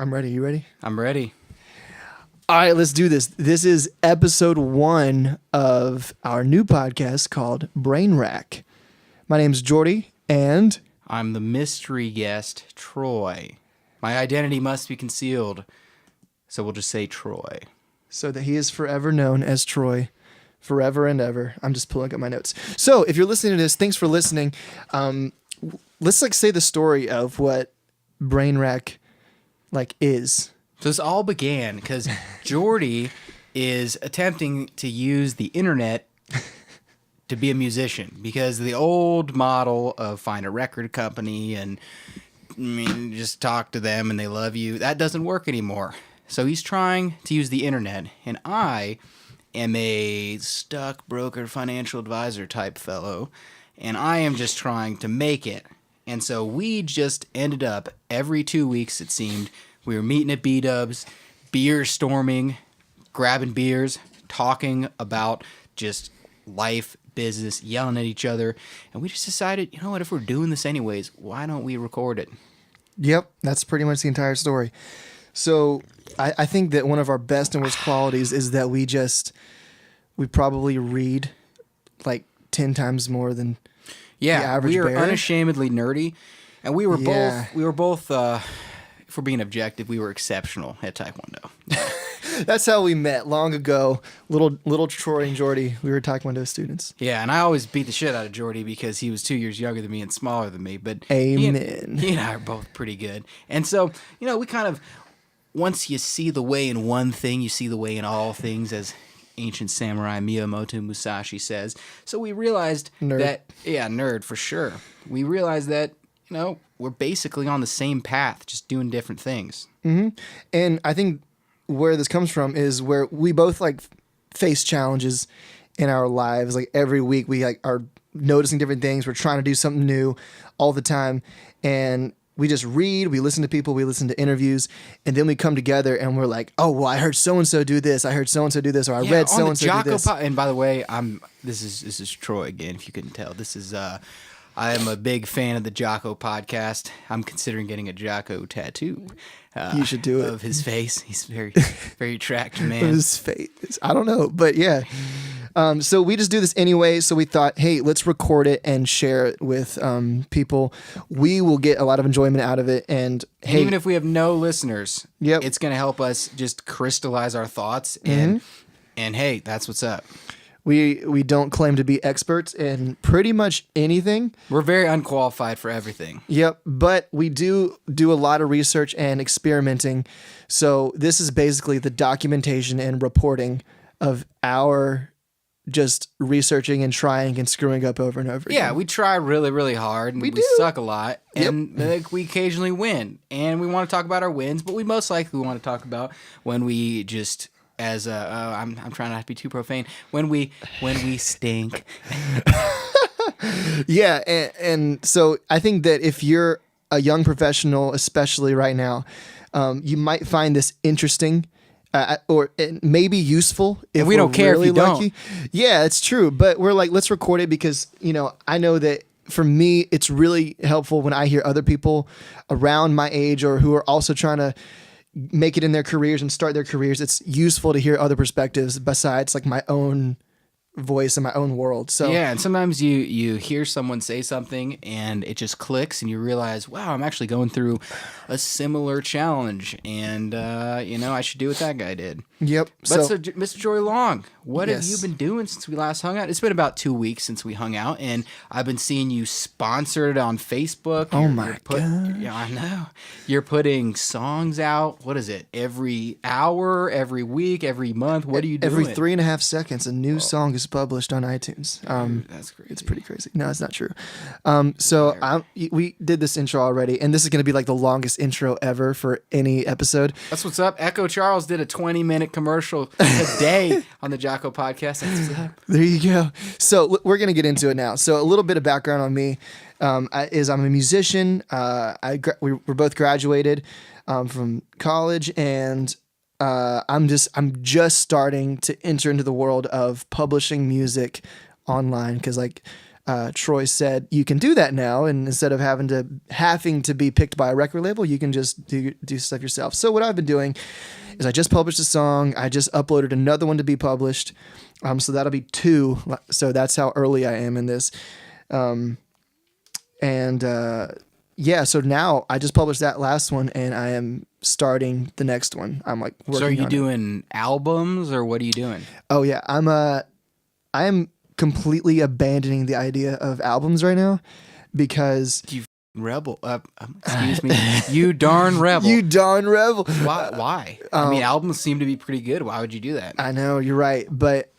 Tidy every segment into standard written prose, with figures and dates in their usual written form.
I'm ready. You ready? I'm ready. All right, let's do this. This is episode 1 of our new podcast called Brainrack. My name's Jordy, and I'm the mystery guest, Troy. My identity must be concealed, so we'll just say Troy. so that he is forever known as Troy, forever and ever. I'm just pulling up my notes. So if you're listening to this, thanks for listening. Let's say the story of what Brainrack is. So this all began because Jordy is attempting to use the internet to be a musician, because the old model of find a record company and just talk to them and they love you, that doesn't work anymore. So he's trying to use the internet, and I am a stockbroker, financial advisor type fellow, and I am just trying to make it. And so we just ended up every 2 weeks, it seemed, we were meeting at B-dubs, beer storming, grabbing beers, talking about just life, business, yelling at each other. And we just decided, you know what, if we're doing this anyways, why don't we record it? Yep, that's pretty much the entire story. So I think that one of our best and worst qualities is that we probably read 10 times more than the average we are bear. Unashamedly nerdy. And we were both if we're being objective, we were exceptional at Taekwondo. That's how we met long ago. Little Troy and Jordy, we were Taekwondo students. Yeah, and I always beat the shit out of Jordy because he was 2 years younger than me and smaller than me. But Amen. He and I are both pretty good. And so, we kind of, once you see the way in one thing, you see the way in all things, as ancient samurai Miyamoto Musashi says. So we realized nerd for sure. We realized that, we're basically on the same path, just doing different things. Mm-hmm. And I think where this comes from is where we both face challenges in our lives. Every week we are noticing different things. We're trying to do something new all the time. And we just read, we listen to people, we listen to interviews, and then we come together and we're like, oh, well, I heard so-and-so do this. I heard so-and-so do this, or I read so-and-so do this. And by the way, this is Troy again, if you couldn't tell. This is I am a big fan of the Jocko podcast. I'm considering getting a Jocko tattoo. You should do it. Of his face. He's very, very attractive man. His face. I don't know, but yeah. So we just do this anyway. So we thought, hey, let's record it and share it with people. We will get a lot of enjoyment out of it. And hey, even if we have no listeners, yep, it's going to help us just crystallize our thoughts. And hey, that's what's up. We don't claim to be experts in pretty much anything. We're very unqualified for everything. Yep, but we do a lot of research and experimenting. So this is basically the documentation and reporting of our just researching and trying and screwing up over and over again. Yeah, we try really, really hard, and we suck a lot, and we occasionally win. And we want to talk about our wins, but we most likely want to talk about when we just... I'm trying not to be too profane. When we stink. Yeah, and so I think that if you're a young professional, especially right now, you might find this interesting, or maybe useful. If we don't care really if you lucky. Don't. Yeah, it's true. But we're let's record it because I know that for me, it's really helpful when I hear other people around my age or who are also trying to make it in their careers and start their careers. It's useful to hear other perspectives besides my own voice in my own world. So yeah, and sometimes you hear someone say something and it just clicks and you realize, wow, I'm actually going through a similar challenge, and I should do what that guy did. Yep. But so Mr. Joy Long, what have you been doing since we last hung out? It's been about 2 weeks since we hung out, and I've been seeing you sponsored on Facebook. Oh my God. Yeah, I know. You're putting songs out. What is it? Every hour, every week, every month? What are you doing? Every 3.5 seconds, a new song is published on iTunes. That's crazy. It's pretty crazy. No, it's not true. We did this intro already, and this is going to be the longest intro ever for any episode. That's what's up. Echo Charles did a 20-minute commercial today on the Jocko podcast. That's what's up. There you go. So we're going to get into it now. So a little bit of background on me is I'm a musician. We're both graduated from college, and I'm just starting to enter into the world of publishing music online because Troy said you can do that now, and instead of having to be picked by a record label, you can just do stuff yourself. So what I've been doing is I just published a song. I just uploaded another one to be published. So that'll be 2. So that's how early I am in this. Yeah, so now I just published that last one, and I am starting the next one. I'm like working. So are you on doing albums, or what are you doing? Oh yeah, I am completely abandoning the idea of albums right now because You rebel. Excuse me. You darn rebel. you darn rebel. Why? I mean, albums seem to be pretty good. Why would you do that? I know you're right, but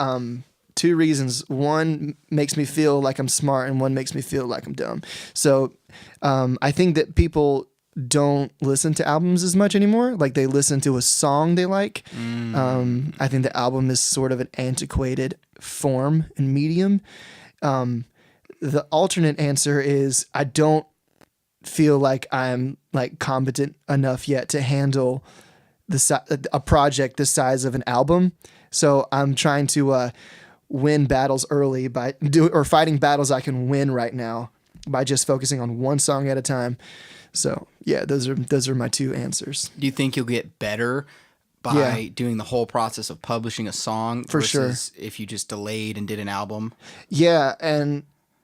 2 reasons. One makes me feel like I'm smart, and one makes me feel like I'm dumb. So I think that people don't listen to albums as much anymore. Like they listen to a song they like. I think the album is sort of an antiquated form and medium. The alternate answer is I don't feel like I'm like competent enough yet to handle a project the size of an album. So I'm trying to win battles early by fighting battles I can win right now by just focusing on one song at a time. So yeah, those are my 2 answers. Do you think you'll get better by doing the whole process of publishing a song versus if you just delayed and did an album? Yeah, and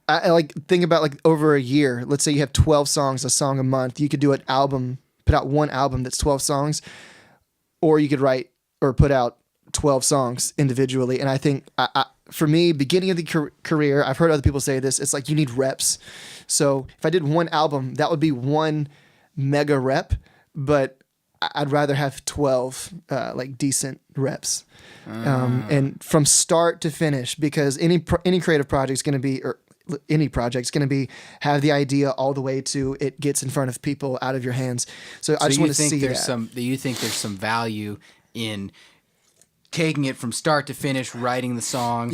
I like think about like over a year. Let's say you have 12 songs, a song a month. You could do an album, put out one album that's 12 songs, or you could write or put out 12 songs individually. And I think for me, beginning of the career, I've heard other people say this, it's like you need reps. So if I did one album, that would be one mega rep, but I'd rather have 12 like decent reps. And from start to finish, because any creative project is going to be, or any project's going to be, have the idea all the way to it gets in front of people out of your hands. So I just want to see that. Do you think there's some value in taking it from start to finish, writing the song,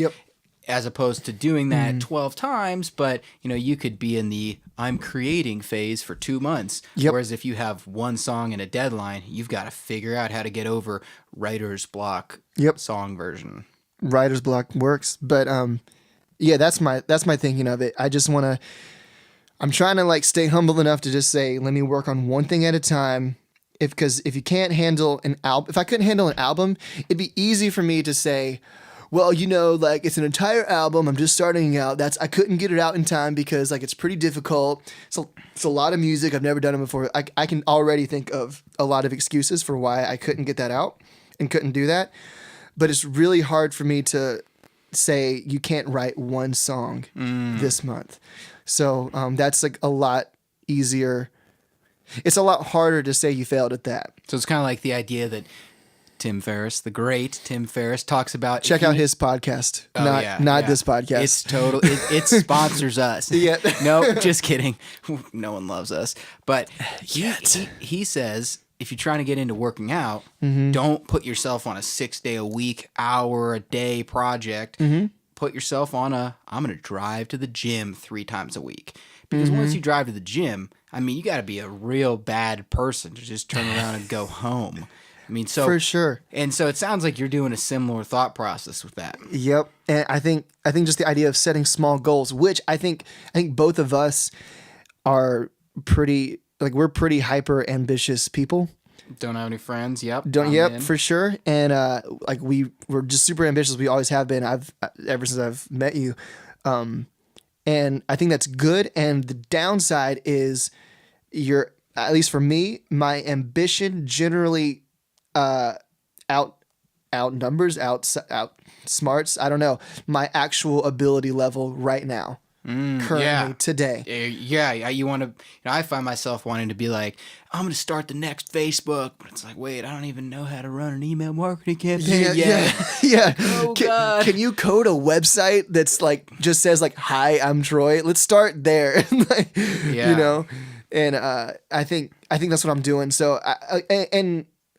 as opposed to doing that 12 times, but you could be in the I'm creating phase for 2 months. Whereas if you have one song and a deadline, you've got to figure out how to get over writer's block song version. Writer's block works, but yeah, that's my thinking of it. I'm trying to like stay humble enough to just say, let me work on one thing at a time. Because if you can't handle an album, if I couldn't handle an album, it'd be easy for me to say, well, like it's an entire album. I'm just starting out. I couldn't get it out in time because like it's pretty difficult. So it's a lot of music. I've never done it before. I can already think of a lot of excuses for why I couldn't get that out and couldn't do that. But it's really hard for me to say you can't write one song this month. So that's like a lot easier. It's a lot harder to say you failed at that. So it's kind of like the idea that Tim Ferriss, the great Tim Ferriss, talks about. Check out his podcast, not this podcast. It's total. It sponsors us. Yeah. No, just kidding. No one loves us. But he says if you're trying to get into working out, don't put yourself on a 6-day-a-week, hour-a-day project. Put yourself on I'm going to drive to the gym 3 times a week. Because once you drive to the gym, I mean, you got to be a real bad person to just turn around and go home. I mean, so for sure. And so it sounds like you're doing a similar thought process with that. Yep. And I think just the idea of setting small goals, which I think both of us are pretty, like we're pretty hyper ambitious people. Don't have any friends. Yep. For sure. And like we're just super ambitious. We always have been. Ever since I've met you. And I think that's good. And the downside is at least for me, my ambition generally outnumbers, outsmarts, I don't know, my actual ability level right now. Currently, today. Yeah, you want to, I find myself wanting to be like, I'm going to start the next Facebook, but it's like, wait, I don't even know how to run an email marketing campaign yet. Yeah. Oh, God. Can you code a website that's like, just says like, hi, I'm Troy? Let's start there. And I think that's what I'm doing. So,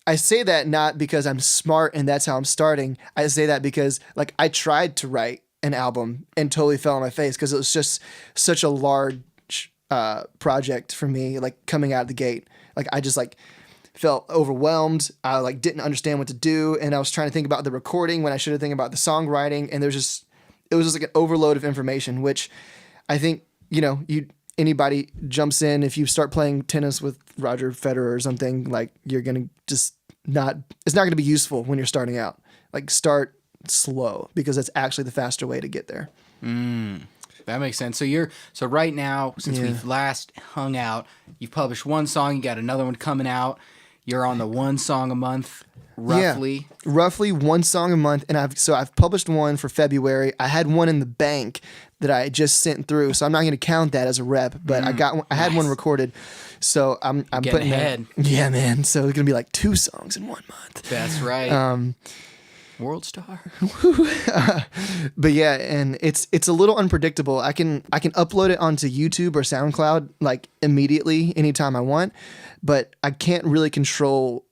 I say that not because I'm smart and that's how I'm starting. I say that because like I tried to write an album and totally fell on my face because it was just such a large project for me, like coming out of the gate. Like I just like felt overwhelmed. I like didn't understand what to do, and I was trying to think about the recording when I should have think about the songwriting, and it was just like an overload of information, which I think, anybody jumps in, if you start playing tennis with Roger Federer or something, like you're going to just it's not going to be useful when you're starting out. Like start slow because that's actually the faster way to get there. That makes sense. So right now, since we've last hung out, you've published one song, you got another one coming out. You're on the one song a month, roughly. Yeah, roughly one song a month, and I've published one for February. I had one in the bank that I just sent through, so I'm not going to count that as a rep. But I had one recorded, so I'm putting ahead. Yeah, man. So it's going to be like 2 songs in 1 month. That's right. World star. But yeah, and it's a little unpredictable. I can upload it onto YouTube or SoundCloud like immediately anytime I want, but I can't really control,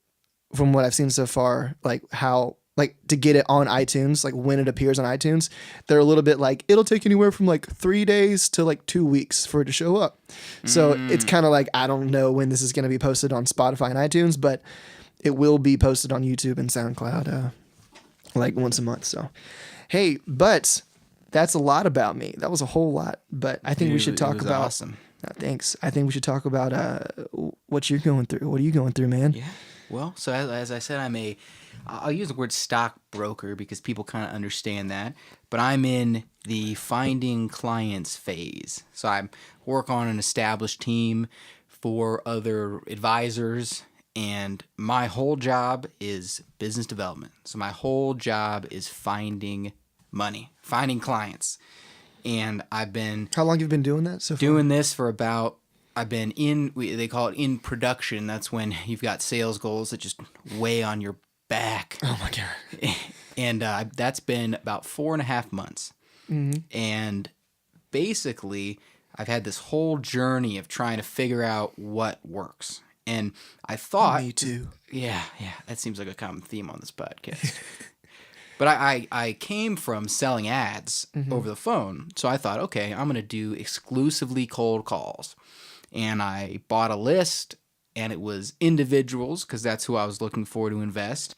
from what I've seen so far, like how to get it on iTunes, like when it appears on iTunes. They're a little bit like it'll take anywhere from like 3 days to like 2 weeks for it to show up. So it's kind of like I don't know when this is going to be posted on Spotify and iTunes, but it will be posted on YouTube and SoundCloud like once a month. So, hey, but that's a lot about me. That was a whole lot, but I think we should talk about. Awesome. Thanks. I think we should talk about what you're going through. What are you going through, man? Yeah. Well, so as I said, I'll use the word stockbroker because people kind of understand that, but I'm in the finding clients phase. So I work on an established team for other advisors. And my whole job is business development. So my whole job is finding money, finding clients. And I've been... How long have you been doing that so far? Doing this for about... I've been they call it in production. That's when you've got sales goals that just weigh on your back. Oh my God. And that's been about 4.5 months. Mm-hmm. And basically, I've had this whole journey of trying to figure out what works. And I thought... Me too. Yeah, that seems like a common theme on this podcast. But I came from selling ads over the phone, so I thought, okay, I'm going to do exclusively cold calls. And I bought a list, and it was individuals, because that's who I was looking for to invest.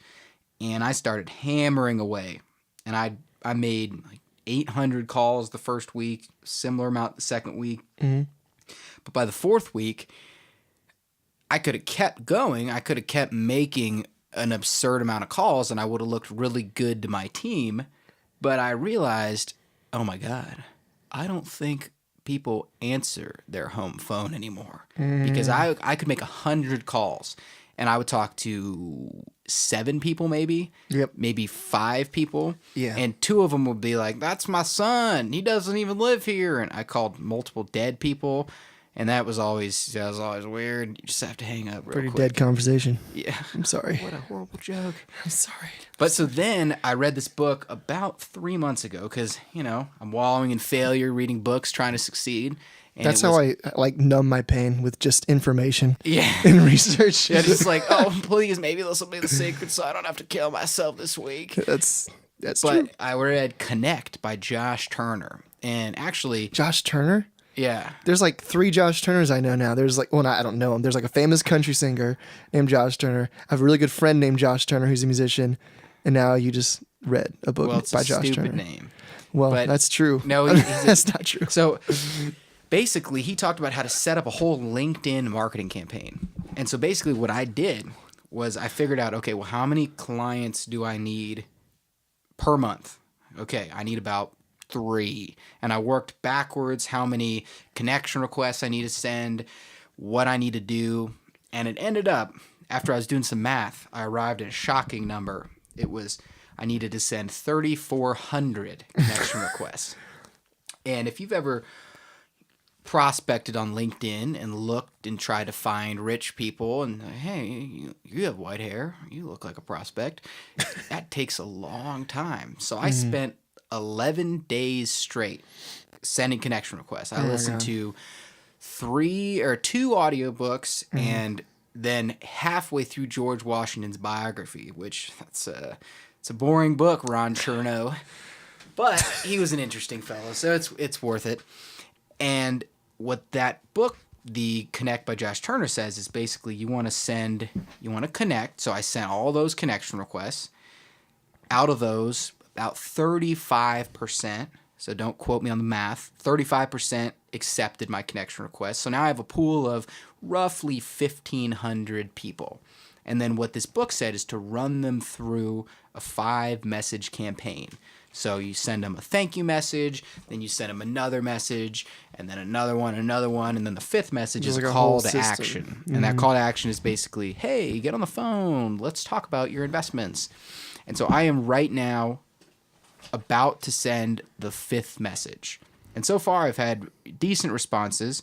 And I started hammering away. And I made like 800 calls the first week, similar amount the second week. Mm-hmm. But by the fourth week... I could have kept going. I could have kept making an absurd amount of calls, and I would have looked really good to my team. But I realized, oh my God, I don't think people answer their home phone anymore. Because I could make 100 calls, and I would talk to 7 people maybe. Yep. Maybe 5 people. Yeah. And 2 of them would be like, that's my son. He doesn't even live here. And I called multiple dead people. And that was always weird. You just have to hang up real Pretty quick. dead conversation. Yeah. I'm sorry. What a horrible joke. I'm sorry. But so then I read this book about 3 months ago because, I'm wallowing in failure, reading books, trying to succeed. And that's how I numb my pain, with just information. Yeah. And research. Yeah, just like, oh, please, maybe this will be the secret so I don't have to kill myself this week. That's but true. I read Connect by Josh Turner. And actually... Josh Turner? Yeah. There's like 3 Josh Turners I know now. There's like, I don't know him. There's like a famous country singer named Josh Turner. I have a really good friend named Josh Turner who's a musician. And now you just read a book by Josh Turner. It's a stupid name. Well, that's true. No, that's not true. So basically, he talked about how to set up a whole LinkedIn marketing campaign. And so basically what I did was I figured out, okay, well, how many clients do I need per month? Okay, I need about 3. And I worked backwards, how many connection requests I need to send, what I need to do. And it ended up, after I was doing some math, I arrived at a shocking number. It was, I needed to send 3,400 connection requests. And if you've ever prospected on LinkedIn and looked and tried to find rich people and, hey, you have white hair, you look like a prospect, that takes a long time. So I spent 11 days straight sending connection requests. I listened to 2 audiobooks and then halfway through George Washington's biography, which it's a boring book, Ron Chernow, but he was an interesting fellow, so it's worth it. And what that book, the Connect by Josh Turner, says is basically you want to connect. So I sent all those connection requests. Out of those, about 35% so don't quote me on the math. 35% accepted my connection request. So now I have a pool of roughly 1,500 people. And then what this book said is to run them through a 5-message campaign. So you send them a thank you message, then you send them another message, and then another one, and then the 5th message is a call to action. And that call to action is basically, hey, get on the phone. Let's talk about your investments. And so I am right now about to send the 5th message. And so far I've had decent responses.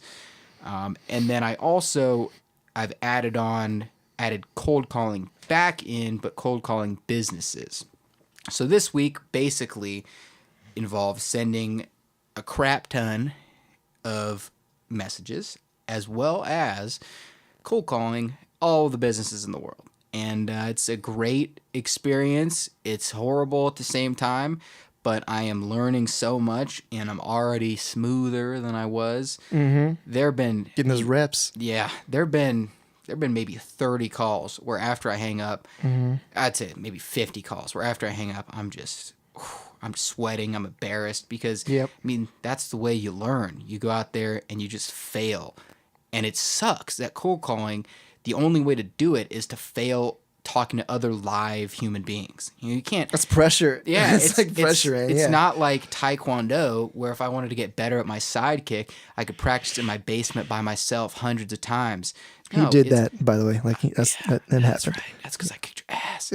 And then I've added cold calling back in, but cold calling businesses. So this week basically involves sending a crap ton of messages as well as cold calling all the businesses in the world. And it's a great experience. It's horrible at the same time, but I am learning so much and I'm already smoother than I was. Mm-hmm. There've been getting those reps. Yeah, there've been maybe 30 calls where after I hang up, I'd say maybe 50 calls where after I hang up, I'm sweating, I'm embarrassed because, I mean, that's the way you learn. You go out there and you just fail. And it sucks that cold calling, the only way to do it is to fail talking to other live human beings. You can't. That's pressure. Yeah, it's like pressure. It's not like Taekwondo, where if I wanted to get better at my sidekick, I could practice in my basement by myself hundreds of times. No, he did that, by the way. Like that happened. Right. That's because I kicked your ass.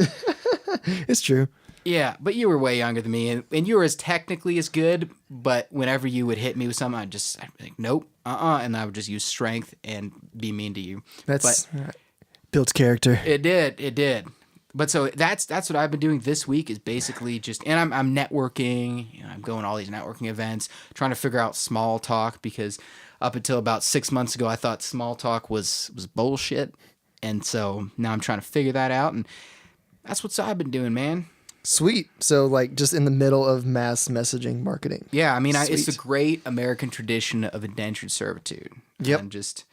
It's true. Yeah, but you were way younger than me, and you were as technically as good. But whenever you would hit me with something, I'd be like, nope, and I would just use strength and be mean to you. That's builds character. It did. But so that's what I've been doing this week is basically just, and I'm networking. You know, I'm going to all these networking events, trying to figure out small talk because up until about 6 months ago, I thought small talk was bullshit, and so now I'm trying to figure that out, and that's what I've been doing, man. Sweet. So like just in the middle of mass messaging marketing. Yeah, I mean, it's the great American tradition of indentured servitude. Yep. And just,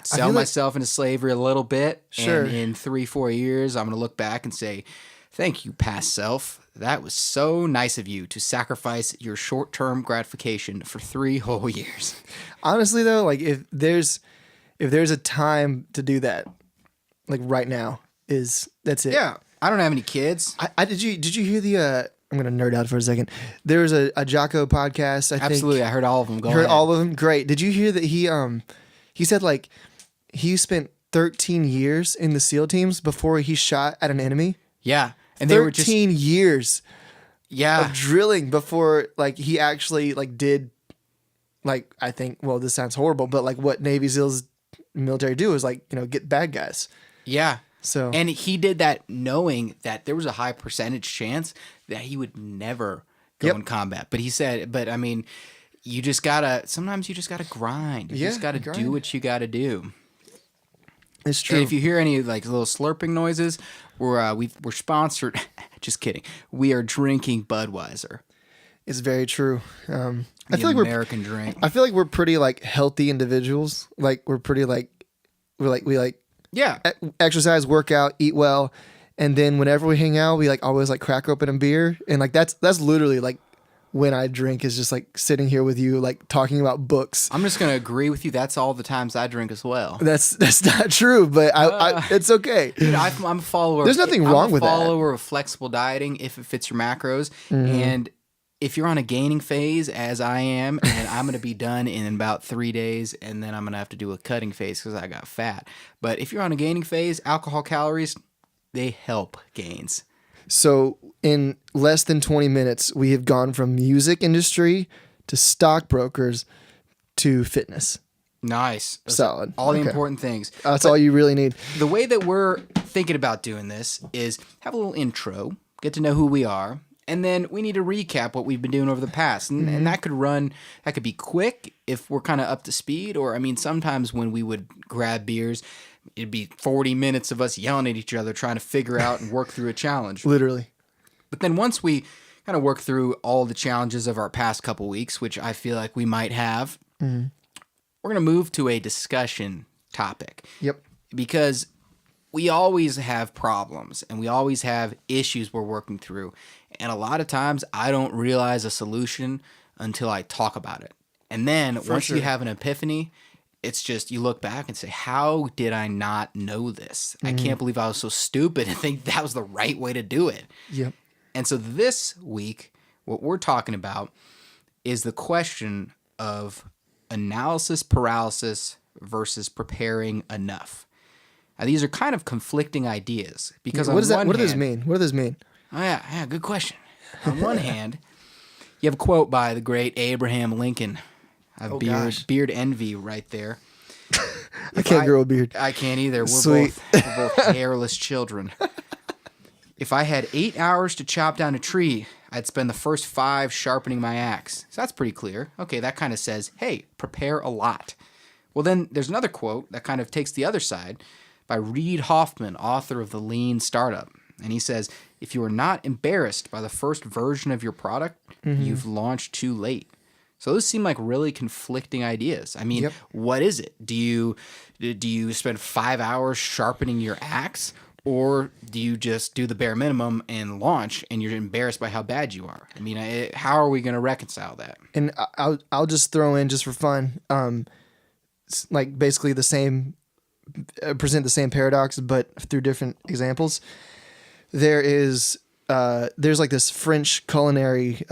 sell myself into slavery a little bit. Sure. And in 3-4 years, I'm going to look back and say, thank you, past self. That was so nice of you to sacrifice your short-term gratification for 3 whole years. Honestly, though, like if there's a time to do that, like right now, that's it. Yeah. I don't have any kids. Did you hear the? I'm gonna nerd out for a second. There was a Jocko podcast. Absolutely, I heard all of them. Heard all of them. Great. Did you hear that he said like he spent 13 years in the SEAL teams before he shot at an enemy. Yeah, and 13 years. Yeah, of drilling before like he actually like did like I think. Well, this sounds horrible, but like what Navy SEALs military do is like get bad guys. Yeah. So and he did that knowing that there was a high percentage chance that he would never go in combat. But he said, I mean, sometimes you just gotta grind. You just gotta do what you gotta do. It's true. And if you hear any like little slurping noises, we're sponsored. Just kidding. We are drinking Budweiser. It's very true. I feel like American drink. I feel like we're pretty like healthy individuals. Like we're pretty like we exercise, work out, eat well, and then whenever we hang out, we like always like crack open a beer, and like that's literally like when I drink is just like sitting here with you, like talking about books. I'm just gonna agree with you. That's all the times I drink as well. That's not true, but it's okay. Dude, I'm a follower. There's nothing wrong with that. I'm a follower of flexible dieting if it fits your macros, and if you're on a gaining phase, as I am, and I'm going to be done in about 3 days, and then I'm going to have to do a cutting phase because I got fat. But if you're on a gaining phase, alcohol calories, they help gains. So in less than 20 minutes, we have gone from music industry to stockbrokers to fitness. Nice. Solid. All the important things. That's all you really need. The way that we're thinking about doing this is have a little intro, get to know who we are, and then we need to recap what we've been doing over the past. And that could be quick if we're kind of up to speed. Or, I mean, sometimes when we would grab beers, it'd be 40 minutes of us yelling at each other, trying to figure out and work through a challenge. Literally. But then once we kind of work through all the challenges of our past couple weeks, which I feel like we might have, we're going to move to a discussion topic. Yep. Because we always have problems and we always have issues we're working through. And a lot of times I don't realize a solution until I talk about it. And then once you have an epiphany, it's just you look back and say, how did I not know this? I can't believe I was so stupid and think that was the right way to do it. Yep. And so this week, what we're talking about is the question of analysis paralysis versus preparing enough. Now, these are kind of conflicting ideas because What does that? What does this mean? What does this mean? Oh yeah, good question. On one hand, you have a quote by the great Abraham Lincoln. Beard envy right there. I can't grow a beard. I can't either. Sweet. We're both hairless children. If I had 8 hours to chop down a tree, I'd spend the first 5 sharpening my axe. So that's pretty clear. Okay, that kind of says, hey, prepare a lot. Well, then there's another quote that kind of takes the other side by Reid Hoffman, author of The Lean Startup. And he says, if you are not embarrassed by the first version of your product, you've launched too late. So those seem like really conflicting ideas. I mean, what is it? Do you spend 5 hours sharpening your axe, or do you just do the bare minimum and launch, and you're embarrassed by how bad you are? I mean, how are we going to reconcile that? And I'll just throw in just for fun, like basically the same, present the same paradox, but through different examples. There's like this French culinary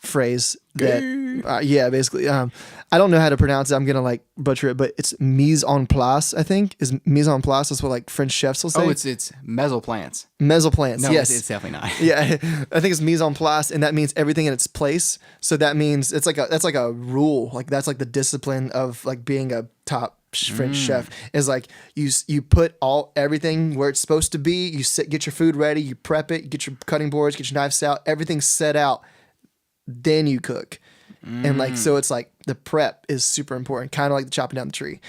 phrase that basically I don't know how to pronounce it. I'm gonna like butcher it, but it's mise en place. I think is mise en place. That's what like French chefs will say. Oh, it's mesoplants. Mesoplants. No, yes, it's definitely not. Yeah, I think it's mise en place, and that means everything in its place. So that means that's like a rule. Like that's like the discipline of like being a top French chef is like you put everything where it's supposed to be. You get your food ready, you prep it, you get your cutting boards, get your knives out, everything's set out. Then you cook. And like, so it's like the prep is super important, kind of like the chopping down the tree.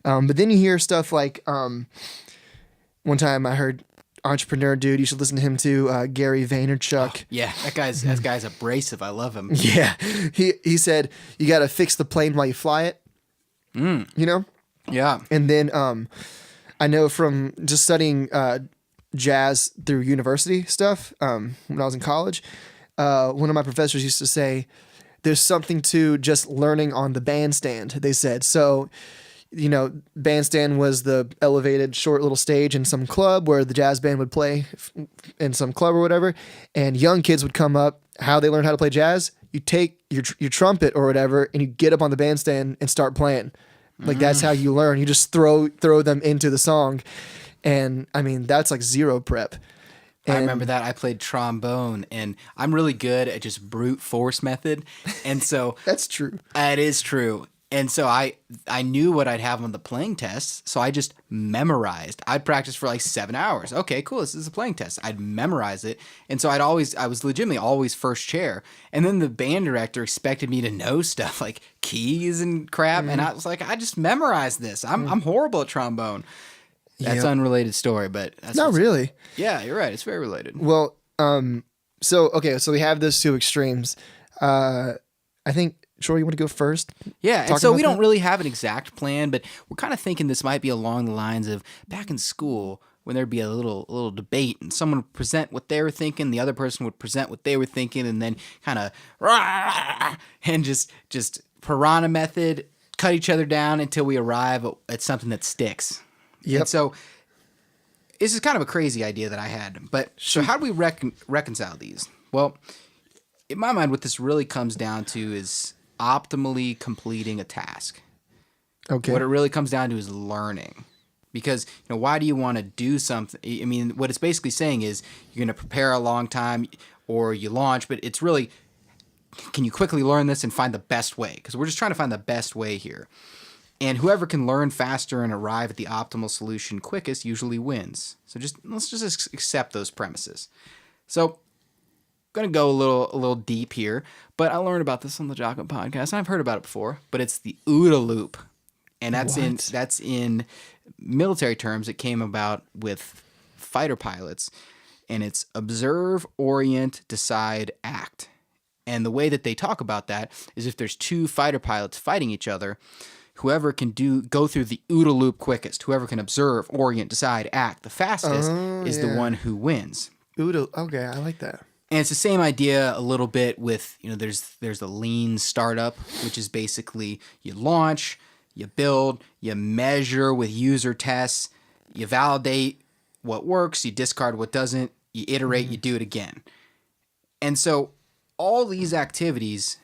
But then you hear stuff like, one time I heard entrepreneur dude, you should listen to him too, Gary Vaynerchuk. Oh, yeah, that guy's abrasive. I love him. Yeah. He said, you got to fix the plane while you fly it, you know? Yeah. And then, I know from just studying, jazz through university stuff, when I was in college, one of my professors used to say, there's something to just learning on the bandstand, they said. So, you know, bandstand was the elevated short little stage in some club where the jazz band would play in some club or whatever. And young kids would come up. How they learn how to play jazz, you take your trumpet or whatever and you get up on the bandstand and start playing. Like that's how you learn. You just throw them into the song. And I mean, that's like zero prep. I remember that. I played trombone, and I'm really good at just brute force method. And so that's true. It is true. And so I knew what I'd have on the playing test, so I just memorized. I'd practice for like 7 hours. Okay, cool. This is a playing test. I'd memorize it. And so I was legitimately always first chair. And then the band director expected me to know stuff like keys and crap. And I was like, I just memorized this. I'm horrible at trombone. That's unrelated story, but that's not really. Yeah, you're right. It's very related. Well, so we have those two extremes. I think, Jordy, you want to go first? Yeah, and so we don't really have an exact plan, but we're kind of thinking this might be along the lines of back in school when there'd be a little debate and someone would present what they were thinking, the other person would present what they were thinking, and then kind of and just piranha method, cut each other down until we arrive at something that sticks. Yep. And so this is kind of a crazy idea that I had. But so how do we reconcile these? Well, in my mind, what this really comes down to is optimally completing a task. Okay. What it really comes down to is learning. Because, why do you want to do something? I mean, what it's basically saying is you're going to prepare a long time or you launch, but it's really, can you quickly learn this and find the best way? Because we're just trying to find the best way here. And whoever can learn faster and arrive at the optimal solution quickest usually wins. So let's just accept those premises. So I'm going to go a little deep here, but I learned about this on the Jocko podcast, and I've heard about it before, but it's the OODA loop. And that's in military terms. It came about with fighter pilots, and it's observe, orient, decide, act. And the way that they talk about that is if there's two fighter pilots fighting each other, whoever can go through the OODA loop quickest, whoever can observe, orient, decide, act the fastest is the one who wins. OODA, okay, I like that. And it's the same idea a little bit with, there's a lean startup, which is basically you launch, you build, you measure with user tests, you validate what works, you discard what doesn't, you iterate, you do it again. And so all these activities,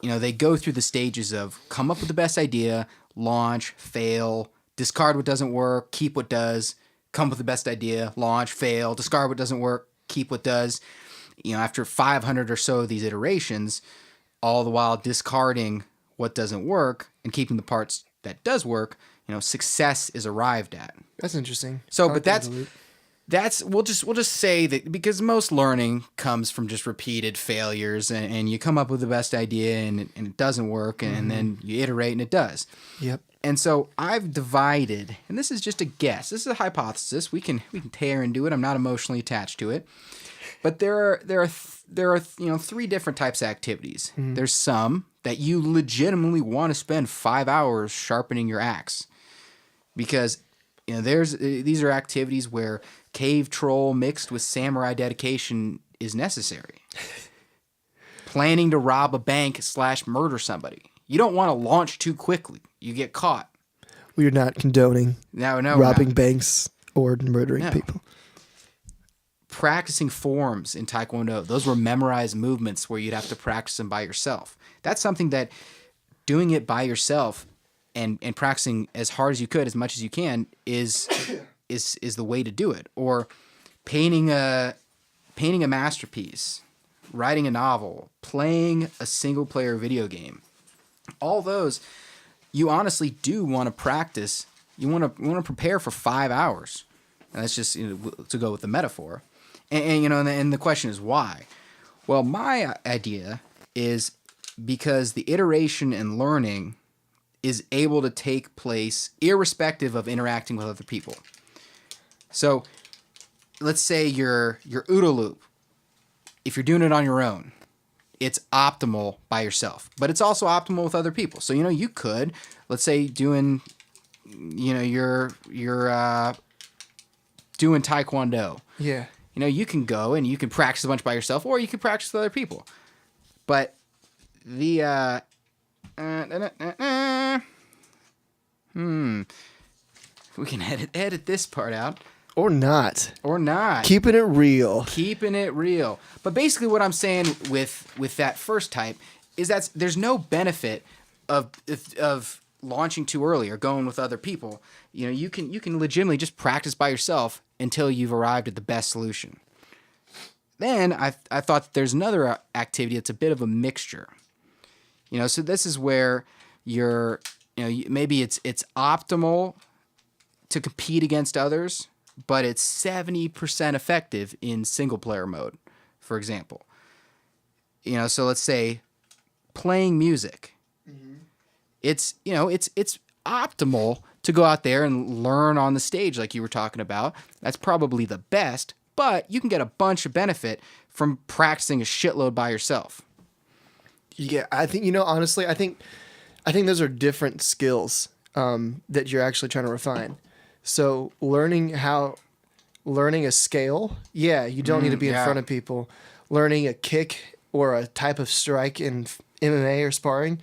they go through the stages of come up with the best idea, launch, fail, discard what doesn't work, keep what does, come up with the best idea, launch, fail, discard what doesn't work, keep what does. After 500 or so of these iterations, all the while discarding what doesn't work and keeping the parts that does work, success is arrived at. That's interesting. So, but that's we'll just say that because most learning comes from just repeated failures, and you come up with the best idea and it doesn't work, and then you iterate and it does. Yep. And so I've divided, and this is just a guess. This is a hypothesis. We can tear into it. I'm not emotionally attached to it. But there are three different types of activities. There's some that you legitimately want to spend 5 hours sharpening your axe, because these are activities where cave troll mixed with samurai dedication is necessary. Planning to rob a bank / murder somebody. You don't want to launch too quickly. You get caught. We are not condoning robbing banks or murdering people. Practicing forms in Taekwondo. Those were memorized movements where you'd have to practice them by yourself. That's something that doing it by yourself and practicing as hard as you could, as much as you can, is the way to do it. Or painting a masterpiece, writing a novel, playing a single player video game. All those you honestly do want to practice. You want to prepare for 5 hours. And that's just to go with the metaphor. And the question is why? Well, my idea is because the iteration and learning is able to take place irrespective of interacting with other people. So let's say your OODA loop, if you're doing it on your own, it's optimal by yourself, but it's also optimal with other people. So, you could, let's say doing, you're doing Taekwondo. Yeah. You can go and you can practice a bunch by yourself, or you can practice with other people. But the we can edit this part out. Or not. Keeping it real. But basically what I'm saying with that first type is that there's no benefit of launching too early or going with other people. You can legitimately just practice by yourself until you've arrived at the best solution. Then I thought that there's another activity that's a bit of a mixture. So this is where maybe it's optimal to compete against others, but it's 70% effective in single player mode, for example. So let's say playing music. It's optimal to go out there and learn on the stage like you were talking about. That's probably the best, but you can get a bunch of benefit from practicing a shitload by yourself. Yeah, I think, honestly, I think those are different skills that you're actually trying to refine. So learning a scale, you don't need to be in front of people. Learning a kick or a type of strike in MMA or sparring,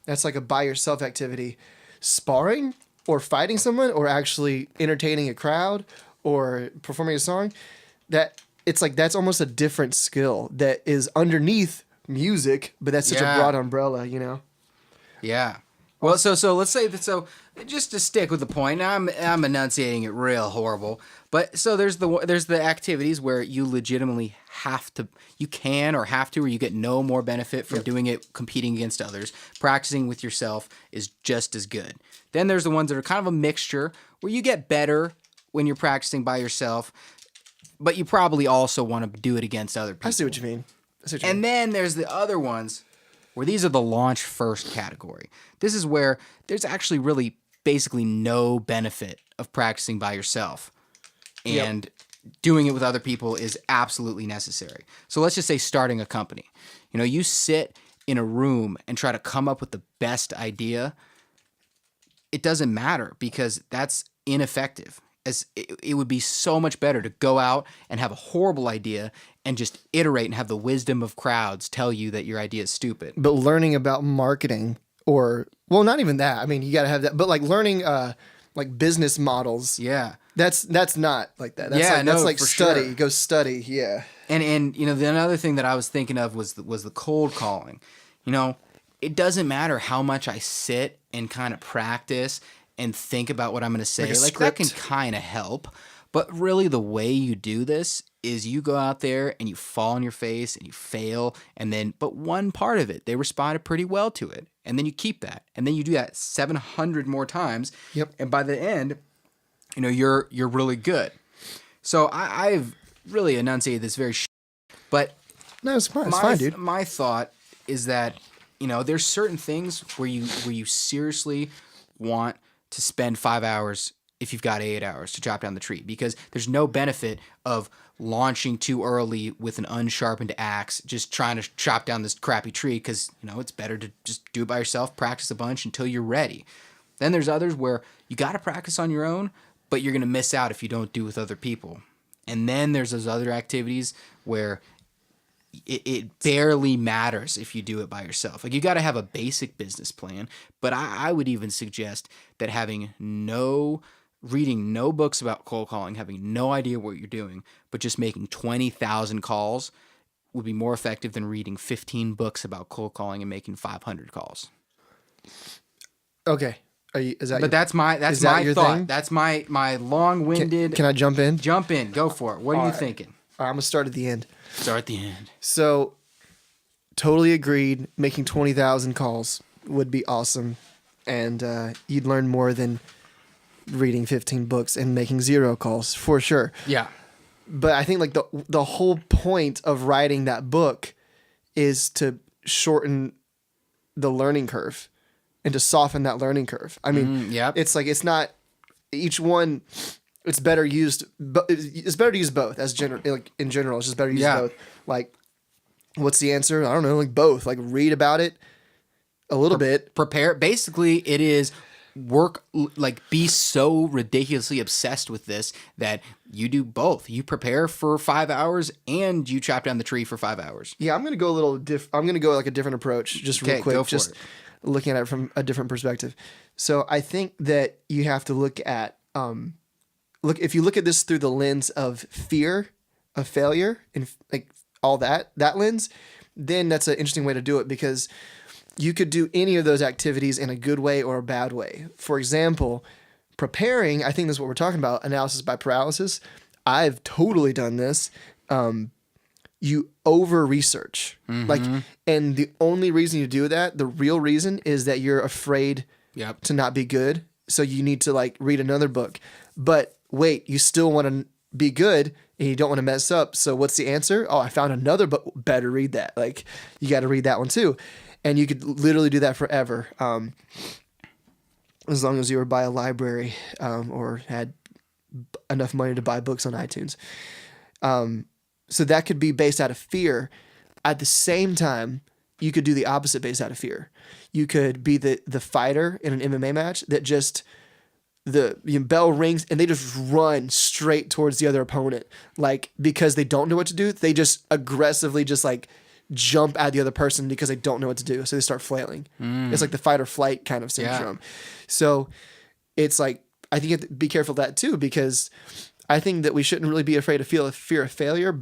that's like a by yourself activity. Sparring or fighting someone or actually entertaining a crowd or performing a song, that's almost a different skill that is underneath music, but that's such a broad umbrella, Yeah. Well, so let's say that. So just to stick with the point, I'm enunciating it real horrible. But so there's the activities where you legitimately you can or have to, or you get no more benefit from doing it competing against others. Practicing with yourself is just as good. Then there's the ones that are kind of a mixture where you get better when you're practicing by yourself, but you probably also want to do it against other people. I see what you mean. Then there's the other ones where these are the launch first category. This is where there's actually really basically no benefit of practicing by yourself. And doing it with other people is absolutely necessary. So let's just say starting a company. You sit in a room and try to come up with the best idea. It doesn't matter because that's ineffective. it would be so much better to go out and have a horrible idea and just iterate and have the wisdom of crowds tell you that your idea is stupid. But learning about marketing or, well, not even that. I mean, you got to have that, but like learning, like business models. Yeah. That's not like that. That's Yeah, like, no, that's like for study. sure. Go study. Yeah. And you know, the another thing that I was thinking of was the cold calling. You know, it doesn't matter how much I sit and kind of practice and think about what I'm going to say. Like that can kind of help. But really the way you do this is you go out there and you fall on your face and you fail, and then but one part of it, they responded pretty well to it. And then you keep that. And then you do that 700 more times. Yep. And by the end, you know, you're really good. So I've really enunciated this very but No, it's fine. It's fine, dude. my thought is that, you know, there's certain things where you seriously want to spend 5 hours if you've got 8 hours to chop down the tree, because there's no benefit of launching too early with an unsharpened axe, just trying to chop down this crappy tree, because, you know, it's better to just do it by yourself, practice a bunch until you're ready. Then there's others where you got to practice on your own, but you're going to miss out if you don't do it with other people. And then there's those other activities where it barely matters if you do it by yourself. Like, you got to have a basic business plan, but I would even suggest that reading no books about cold calling, having no idea what you're doing, but just making 20,000 calls would be more effective than reading 15 books about cold calling and making 500 calls. Okay. That's my thought. Thing? That's my long-winded. Can I jump in? Jump in. Go for it. What are you thinking? All right, I'm gonna start at the end. Start at the end. So, totally agreed. Making 20,000 calls would be awesome, and you'd learn more than reading 15 books and making 0 calls for sure. Yeah. But I think like the whole point of writing that book is to shorten the learning curve and to soften that learning curve. I mean, it's like, it's not each one. It's better used, but it's better to use both as like in general. It's just better to use both. Like, what's the answer? I don't know. Like both. Like read about it a little bit. Prepare. Basically, it is be so ridiculously obsessed with this that you do both. You prepare for 5 hours and you chop down the tree for 5 hours. Yeah, I'm gonna go a little I'm gonna go like a different approach, just real quick, just looking at it from a different perspective. So I think that you have to look at if you look at this through the lens of fear of failure and like all that lens, then that's an interesting way to do it, because you could do any of those activities in a good way or a bad way. For example, preparing, I think this is what we're talking about, analysis by paralysis. I've totally done this. You over research, and the only reason you do that, the real reason, is that you're afraid to not be good. So you need to like read another book, but wait, you still want to be good and you don't want to mess up. So what's the answer? Oh, I found another book. Better read that. Like, you got to read that one too. And you could literally do that forever. As long as you were by a library, or had enough money to buy books on iTunes. So that could be based out of fear. At the same time, you could do the opposite based out of fear. You could be the fighter in an MMA match that just the bell rings and they just run straight towards the other opponent, like, because they don't know what to do. They just aggressively just like jump at the other person because they don't know what to do, so they start flailing. It's like the fight or flight kind of syndrome. So it's like, I think you have to be careful of that too, because I think that we shouldn't really be afraid to feel a fear of failure,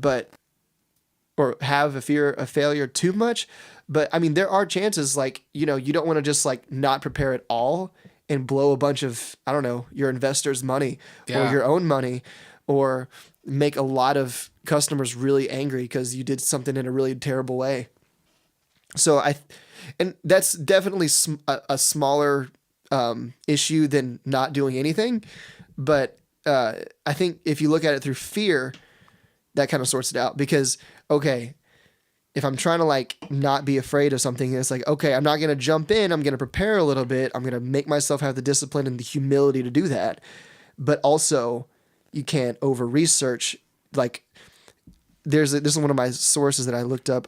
or have a fear of failure too much. But I mean, there are chances, like, you don't want to just like not prepare at all and blow a bunch of, I don't know, your investors' money or your own money, or make a lot of customers really angry because you did something in a really terrible way. So and that's definitely a smaller issue than not doing anything. But I think if you look at it through fear, that kind of sorts it out, because, okay, if I'm trying to like not be afraid of something, it's like, okay, I'm not going to jump in. I'm going to prepare a little bit. I'm going to make myself have the discipline and the humility to do that. But also, you can't over research. Like, this is one of my sources that I looked up.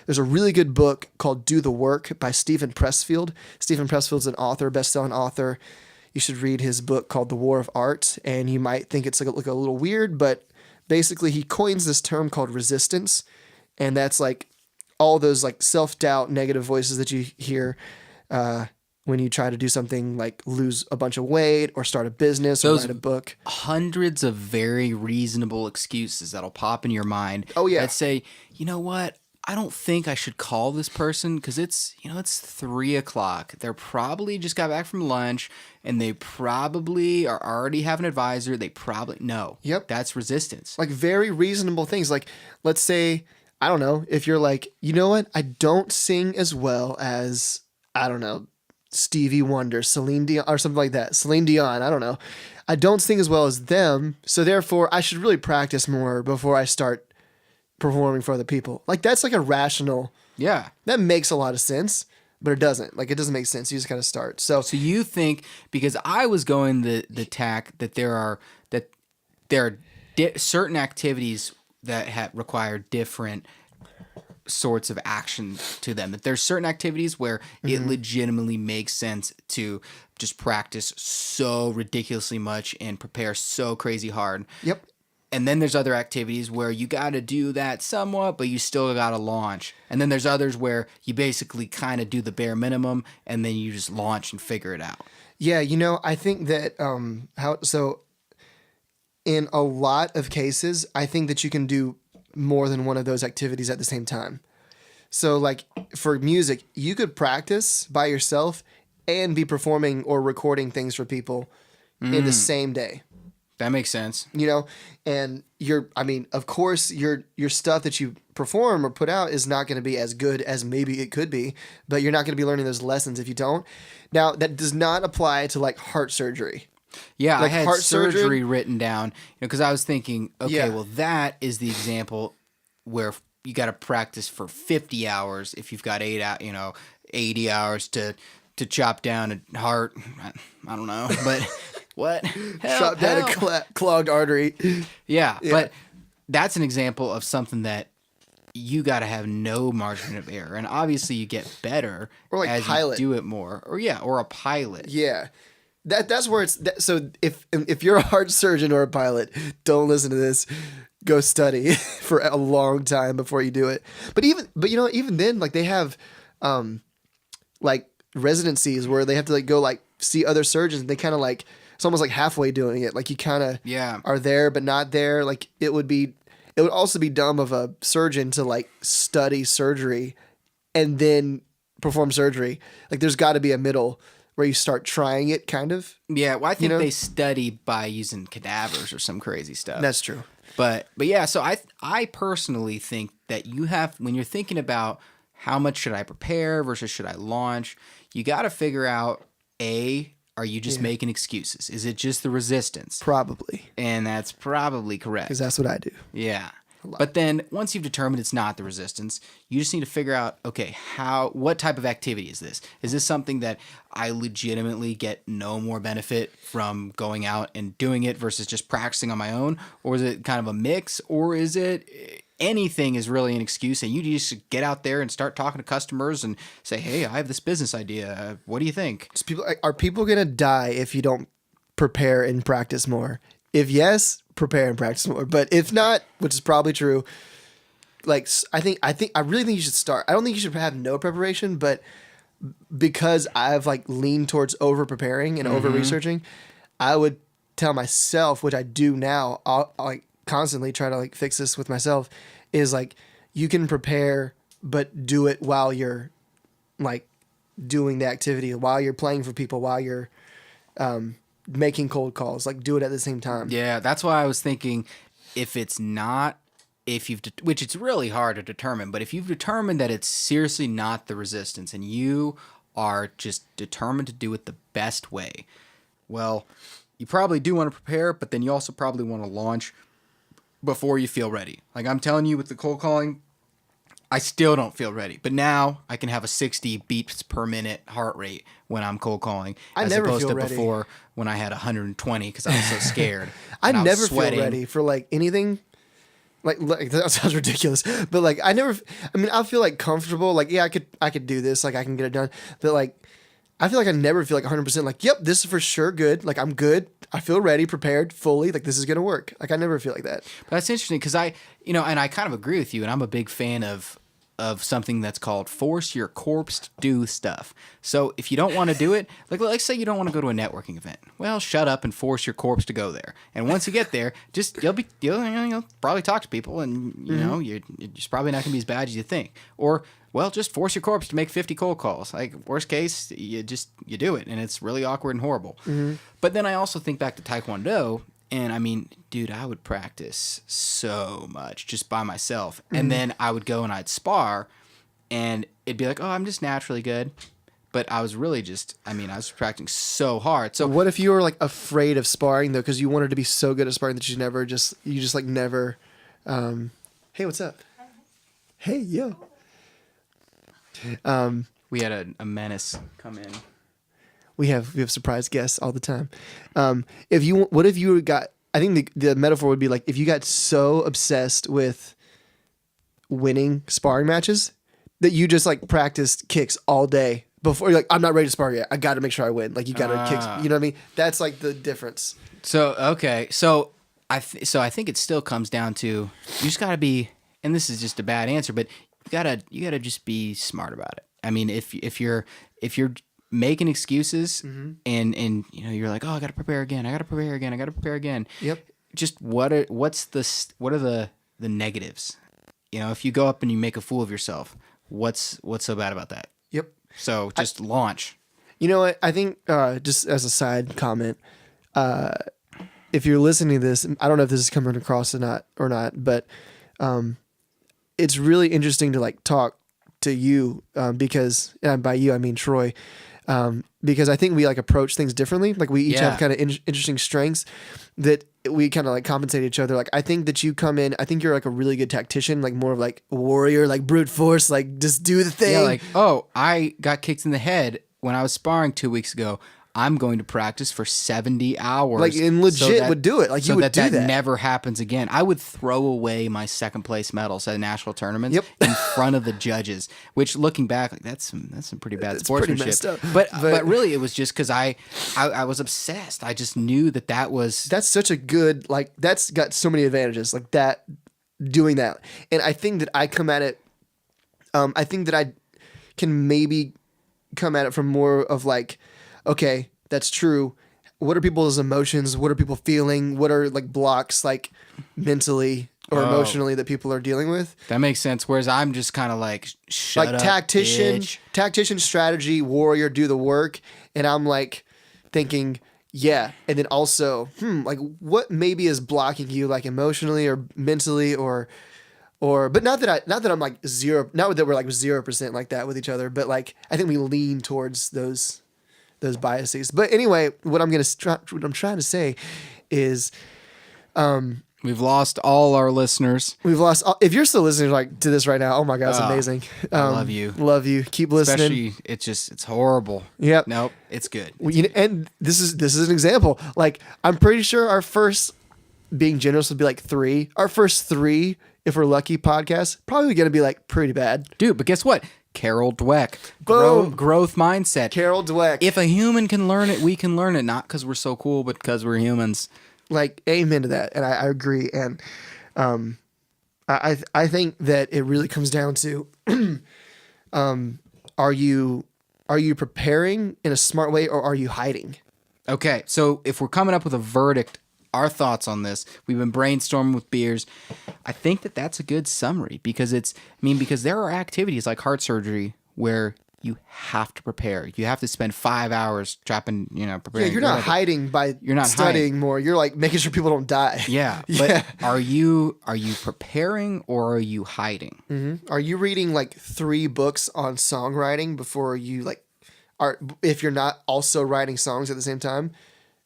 There's a really good book called Do the Work by Stephen Pressfield. Stephen Pressfield's an author, best-selling author. you should read his book called The War of Art. And you might think it's like a little weird, but basically he coins this term called resistance. And that's like all those like self-doubt, negative voices that you hear when you try to do something like lose a bunch of weight or start a business or write a book. Hundreds of very reasonable excuses that'll pop in your mind. Oh, yeah. That say, you know what? I don't think I should call this person because it's 3:00. They're probably just got back from lunch and they probably are already have an advisor. No. Yep. That's resistance. Like very reasonable things. Like, let's say, I don't know, if you're like, you know what? I don't sing as well as, I don't know, Stevie Wonder, Celine Dion, or something like that. Celine Dion, I don't know. I don't sing as well as them, so therefore I should really practice more before I start performing for other people. Like that's like a rational. Yeah. That makes a lot of sense, but it doesn't. Like it doesn't make sense. You just gotta start. So you think, because I was going the tack that there are certain activities that require different sorts of action to them, that there's certain activities where it legitimately makes sense to just practice so ridiculously much and prepare so crazy hard. Yep. And then there's other activities where you got to do that somewhat, but you still got to launch. And then there's others where you basically kind of do the bare minimum and then you just launch and figure it out. Yeah, I think that in a lot of cases, I think that you can do more than one of those activities at the same time. So like for music, you could practice by yourself and be performing or recording things for people in the same day. That makes sense. And of course your stuff that you perform or put out is not going to be as good as maybe it could be, but you're not going to be learning those lessons if you don't. Now, that does not apply to like heart surgery. Yeah, like I had heart surgery written down because I was thinking, okay, Yeah. well, that is the example where you got to practice for 50 hours if you've got 80 hours to chop down a heart. I don't know, but what? Chop down a clogged artery. Yeah, but that's an example of something that you got to have no margin of error, and obviously you get better Or like as pilot. you do it more, or a pilot. Yeah. That's where it's so if you're a heart surgeon or a pilot, don't listen to this. Go study for a long time before you do it. But even then, like they have like residencies where they have to like go like see other surgeons and they kind of like it's almost like halfway doing it. Like you kind of are there but not there. Like it would also be dumb of a surgeon to like study surgery and then perform surgery. Like there's got to be a middle where you start trying it, kind of. Yeah, well, I think they study by using cadavers or some crazy stuff. That's true. But yeah, so I personally think that you have, when you're thinking about how much should I prepare versus should I launch, you got to figure out, are you just making excuses? Is it just the resistance? Probably. And that's probably correct. Because that's what I do. Yeah. But then once you've determined it's not the resistance, you just need to figure out, okay, what type of activity is this? Is this something that I legitimately get no more benefit from going out and doing it versus just practicing on my own? Or is it kind of a mix? Or is it anything is really an excuse and you just get out there and start talking to customers and say, hey, I have this business idea. What do you think? Are people going to die if you don't prepare and practice more? If yes, prepare and practice more. But if not, which is probably true, like I really think you should start. I don't think you should have no preparation, but because I've like leaned towards over preparing and over researching, I would tell myself, which I do now, I'll like constantly try to like fix this with myself, is like you can prepare but do it while you're like doing the activity, while you're playing for people, while you're making cold calls, like do it at the same time. Yeah, that's why I was thinking which it's really hard to determine, but if you've determined that it's seriously not the resistance and you are just determined to do it the best way, well, you probably do want to prepare, but then you also probably want to launch before you feel ready. Like I'm telling you with the cold calling, I still don't feel ready, but now I can have a 60 beats per minute heart rate when I'm cold calling, as opposed to before when I had 120 because I was so scared. I never feel ready for like anything. Like that sounds ridiculous, but like I feel like comfortable. Like yeah, I could do this. Like I can get it done. But like I feel like I never feel like 100% like, yep, this is for sure good. Like, I'm good. I feel ready, prepared, fully. Like, this is going to work. Like, I never feel like that. But that's interesting because and I kind of agree with you, and I'm a big fan of something that's called force your corpse to do stuff. So if you don't want to do it, like let's say you don't want to go to a networking event, well, shut up and force your corpse to go there. And once you get there, just you'll probably talk to people, and it's probably not gonna be as bad as you think. Or well, just force your corpse to make 50 cold calls. Like worst case, you do it, and it's really awkward and horrible. But then I also think back to Taekwondo. And I mean, dude, I would practice so much just by myself. And then I would go and I'd spar, and it'd be like, oh, I'm just naturally good. But I was really I was practicing so hard. So what if you were like afraid of sparring though, because you wanted to be so good at sparring that you just never. Hey, what's up? Hey, yo. We had a menace come in. We have surprise guests all the time. What if you got? I think the metaphor would be like if you got so obsessed with winning sparring matches that you just like practiced kicks all day before. You're like, I'm not ready to spar yet. I got to make sure I win. Like you got to kick. You know what I mean? That's like the difference. So okay, so I think it still comes down to you just got to be. And this is just a bad answer, but you gotta just be smart about it. I mean, if you're making excuses and you're like, oh, I got to prepare again. Yep. Just what are the negatives? If you go up and you make a fool of yourself, what's so bad about that? Yep. So just launch. You know what? I think just as a side comment, if you're listening to this, I don't know if this is coming across or not, but it's really interesting to like talk to you because, and by you I mean Troy. Because I think we like approach things differently. Like we each have kind of interesting strengths that we kind of like compensate each other. Like I think that you come in, I think you're like a really good tactician, like more of like a warrior, like brute force, like just do the thing. Yeah, like, oh, I got kicked in the head when I was sparring 2 weeks ago. I'm going to practice for 70 hours. Like, and legit would do it. Like, you would do that. So that never happens again. I would throw away my second place medals at national tournaments in front of the judges, which looking back, like, that's some pretty bad sportsmanship. Pretty messed up. But really, it was just because I was obsessed. I just knew that was... That's such a good, like, that's got so many advantages, like that, doing that. And I think that I come at it, I think that I can maybe come at it from more of like, okay, that's true. What are people's emotions? What are people feeling? What are like blocks like mentally or emotionally that people are dealing with? That makes sense. Whereas I'm just kind of like, shut up, tactician, strategy, warrior, do the work. And I'm like thinking, yeah. And then also, like what maybe is blocking you like emotionally or mentally but not that I'm like zero, not that we're like 0% like that with each other, but like I think we lean towards those biases. But anyway, what I'm trying to say is, we've lost all our listeners. If you're still listening like to this right now, oh my God, it's amazing. I love you. Love you. Keep listening. Especially, it's horrible. Yep. Nope. It's good. And this is an example. Like I'm pretty sure our first, being generous, would be like 3. Our first 3, if we're lucky, podcasts probably going to be like pretty bad. Dude, but guess what? Carol Dweck. Boom. Growth mindset. Carol Dweck. If a human can learn it, we can learn it. Not because we're so cool, but because we're humans. Like, amen to that. And I agree. And I think that it really comes down to are you preparing in a smart way or are you hiding? Okay, so if we're coming up with a verdict, our thoughts on this, we've been brainstorming with beers. I think that's a good summary because because there are activities like heart surgery where you have to prepare. You have to spend 5 hours preparing. Yeah, you're not hiding by studying more. You're like making sure people don't die. Yeah, but are you preparing or are you hiding? Mm-hmm. Are you reading like 3 books on songwriting before you if you're not also writing songs at the same time?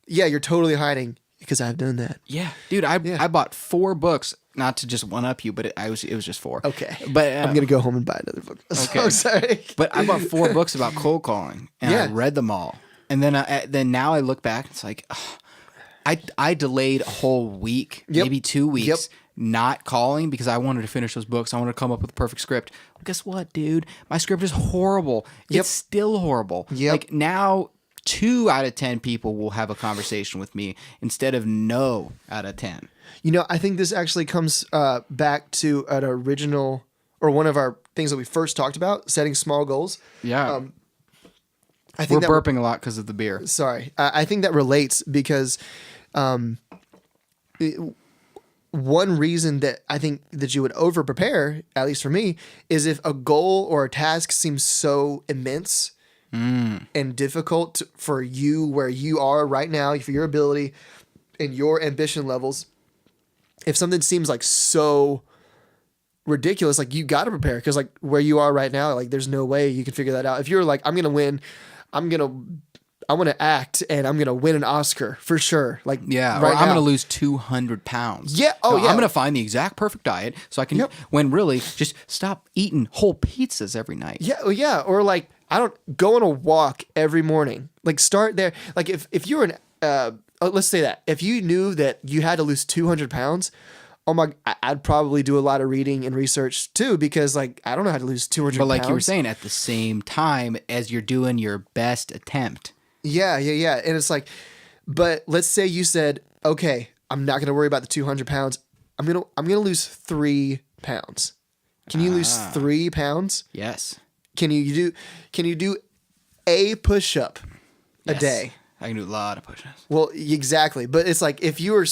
Yeah, you're totally hiding. Because I've done that. Yeah. Dude, I bought 4 books, not to just one-up you, but it was just 4. Okay. But I'm going to go home and buy another book. Okay. So sorry. But I bought 4 books about cold calling, and I read them all. And then now I look back, it's like, I delayed a whole week, maybe 2 weeks, not calling because I wanted to finish those books. I wanted to come up with a perfect script. Well, guess what, dude? My script is horrible. Yep. It's still horrible. Yep. Like now 2 out of 10 people will have a conversation with me instead of no out of 10. You know, I think this actually comes back to an original or one of our things that we first talked about, setting small goals. Yeah. I think We're burping a lot because of the beer. Sorry. I think that relates because one reason that I think that you would over prepare, at least for me, is if a goal or a task seems so immense and difficult for you where you are right now, for your ability and your ambition levels. If something seems like so ridiculous, like you got to prepare because like where you are right now, like there's no way you can figure that out. If you're like, I'm going to win, I want to act and I'm going to win an Oscar for sure. Like, yeah, right or I'm going to now. lose 200 pounds. Yeah. Oh, So yeah. I'm going to find the exact perfect diet so I can, when really, just stop eating whole pizzas every night. Yeah. Oh, yeah. Or like, I don't go on a walk every morning. Like start there. Like if you were let's say that if you knew that you had to lose 200 pounds, I'd probably do a lot of reading and research too, because like, I don't know how to lose 200 But like pounds. you were saying, at the same time as you're doing your best attempt. Yeah. And it's like, but let's say you said, okay, I'm not going to worry about the 200 pounds. I'm going to lose 3 pounds. Can you lose 3 pounds? Yes. Can you do a push-up a Yes. day? I can do a lot of push-ups. Well, exactly. But it's like if you're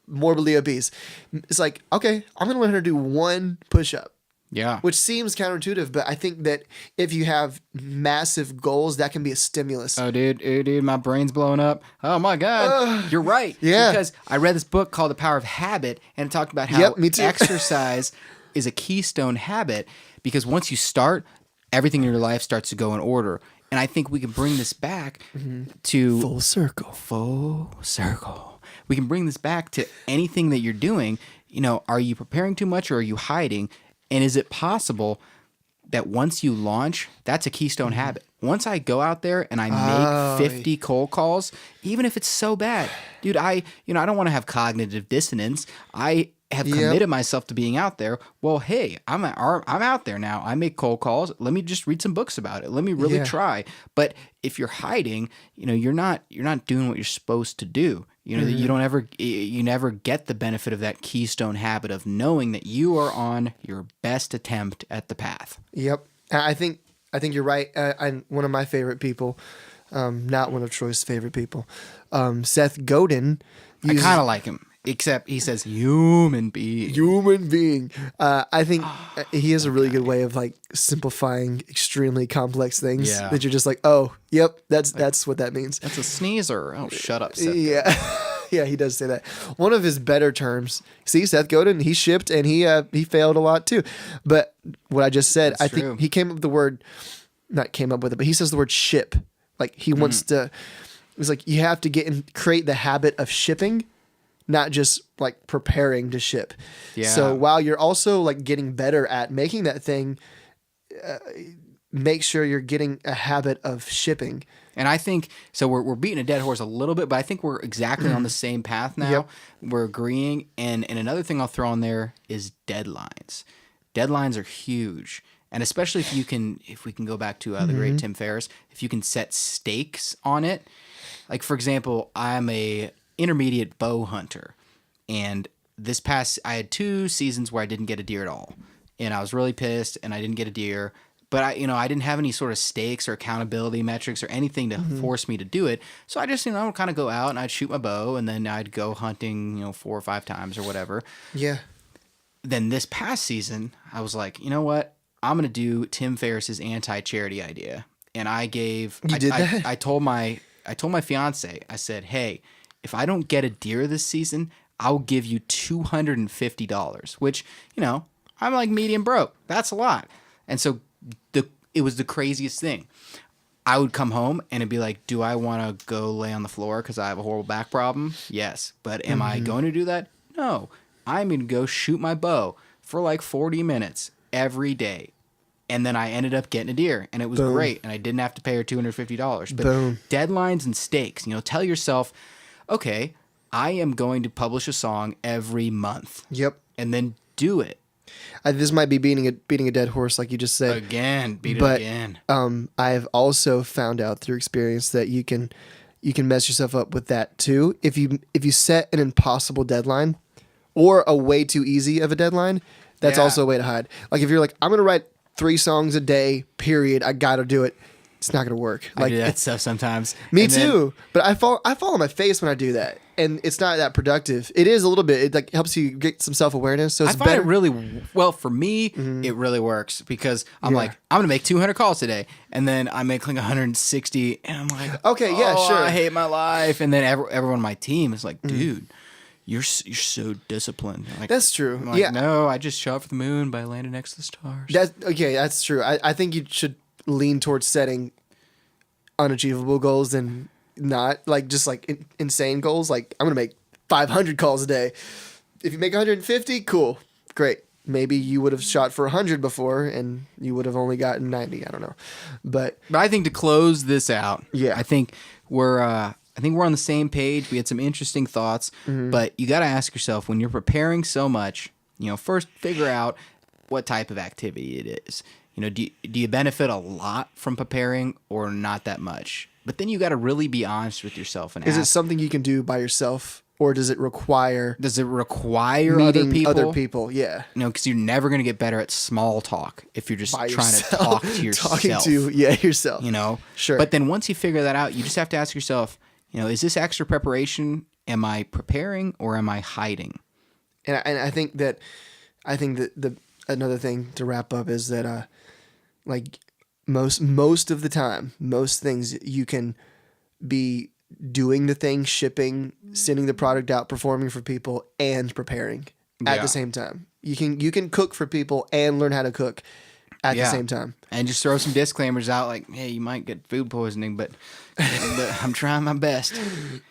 morbidly obese, it's like, okay, I'm going to learn how to do 1 push-up, Yeah. which seems counterintuitive, but I think that if you have massive goals, that can be a stimulus. Oh, dude, my brain's blowing up. Oh, my God. You're right. Yeah. Because I read this book called The Power of Habit, and it talked about how Yep, me too. exercise is a keystone habit because once you start, everything in your life starts to go in order. And I think we can bring this back to Full circle. full circle. We can bring this back to anything that you're doing. You know, are you preparing too much or are you hiding? And is it possible that once you launch, that's a keystone habit? Once I go out there and I make 50 cold calls, even if it's so bad, dude, I don't want to have cognitive dissonance. I have committed myself to being out there. Well, hey, I'm out there now. I make cold calls. Let me just read some books about it. Let me really try. But if you're hiding, you're not doing what you're supposed to do. You never get the benefit of that keystone habit of knowing that you are on your best attempt at the path. Yep. I think you're right. And one of my favorite people, not one of Troy's favorite people, Seth Godin. I kind of like him, except he says human being. Human being. I think he has a really good way of like simplifying extremely complex things that you're just like, oh, yep, that's what that means. That's a sneezer. Oh, shut up, Seth. Yeah. Yeah, he does say that. One of his better terms. See, Seth Godin, he shipped and he failed a lot too. But what I just said, I think he came up with the word, not came up with it, but he says the word ship. Like he wants to, it's like you have to create the habit of shipping, not just like preparing to ship. Yeah. So while you're also like getting better at making that thing, make sure you're getting a habit of shipping. And I think, so we're beating a dead horse a little bit, but I think we're exactly on the same path now. Yep. We're agreeing. And another thing I'll throw in there is deadlines. Deadlines are huge. And especially if we can go back to the great Tim Ferriss, if you can set stakes on it. Like, for example, I'm a intermediate bow hunter. And I had 2 seasons where I didn't get a deer at all. And I was really pissed and I didn't get a deer. But I didn't have any sort of stakes or accountability metrics or anything to force me to do it. So I just, would kind of go out and I'd shoot my bow and then I'd go hunting, 4 or 5 times or whatever. Yeah. Then this past season, I was like, you know what? I'm going to do Tim Ferriss's anti-charity idea. And I did that? I told my fiance, I said, hey, if I don't get a deer this season, I'll give you $250, which, I'm like medium broke. That's a lot. And so it was the craziest thing. I would come home and it'd be like, do I want to go lay on the floor because I have a horrible back problem? Yes. But am I going to do that? No. I'm going to go shoot my bow for like 40 minutes every day. And then I ended up getting a deer and it was great. And I didn't have to pay her $250. But deadlines and stakes, tell yourself, okay, I am going to publish a song every month. Yep. And then do it. This might be beating a dead horse, like you just said. Again, beat it again. I have also found out through experience that you can mess yourself up with that too. If you set an impossible deadline or a way too easy of a deadline, that's also a way to hide. Like if you're like, I'm gonna write 3 songs a day, period. I gotta do it. It's not gonna work. I do that stuff sometimes. Me too. But I fall on my face when I do that, and it's not that productive. It is a little bit. It like helps you get some self awareness. So it's I find better. it really well for me. It really works because I'm like, I'm gonna make 200 calls today, and then I make like 160, and I'm like, okay, yeah, sure. I hate my life, and then everyone on my team is like, dude. You're so disciplined. Like, that's true. I'm like, no, I just shot for the moon by landing next to the stars. That's true. I think you should lean towards setting unachievable goals and not like just like insane goals. Like I'm gonna make 500 calls a day. If you make 150, cool, great. Maybe you would have shot for 100 before, and you would have only gotten 90. I don't know, but I think to close this out, yeah, I think we're on the same page. We had some interesting thoughts, but you got to ask yourself when you're preparing so much, first figure out what type of activity it is. Do you benefit a lot from preparing or not that much? But then you got to really be honest with yourself and is ask, it something you can do by yourself, or does it require meeting other people? Yeah. Because you're never going to get better at small talk if you're just by trying yourself. to talk to yourself. Talking to yourself. Sure. But then once you figure that out, you just have to ask yourself, is this extra preparation? Am I preparing or am I hiding? And I think that the another thing to wrap up is that like most of the time, most things you can be doing the thing, shipping, sending the product out, performing for people, and preparing at the same time. You can cook for people and learn how to cook at the same time. And just throw some disclaimers out like, hey, you might get food poisoning, but I'm trying my best.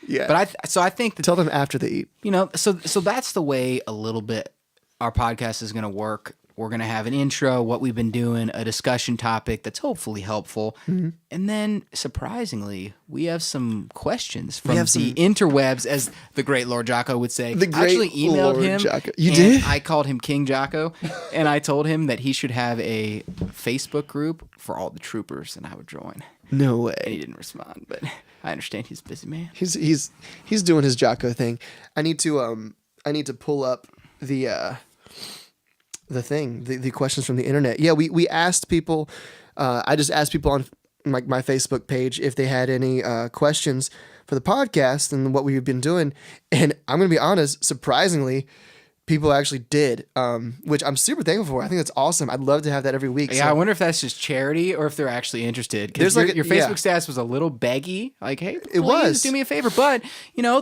Yeah. But I think that, tell them after they eat. So that's the way a little bit our podcast is going to work. We're going to have an intro, what we've been doing, a discussion topic that's hopefully helpful. And then, surprisingly, we have some questions from the interwebs, as the great Lord Jocko would say. The great I actually emailed Lord him. Jocko. You did? I called him King Jocko, and I told him that he should have a Facebook group for all the troopers, and I would join. No way. And he didn't respond, but I understand he's a busy man. He's doing his Jocko thing. I need to pull up the questions from the internet. Yeah, we asked people. I just asked people on my Facebook page if they had any questions for the podcast and what we've been doing. And I'm gonna be honest, surprisingly, people actually did, which I'm super thankful for. I think that's awesome. I'd love to have that every week. Yeah, so. I wonder if that's just charity or if they're actually interested. Because your Facebook status was a little beggy. Like, hey, please do me a favor. But,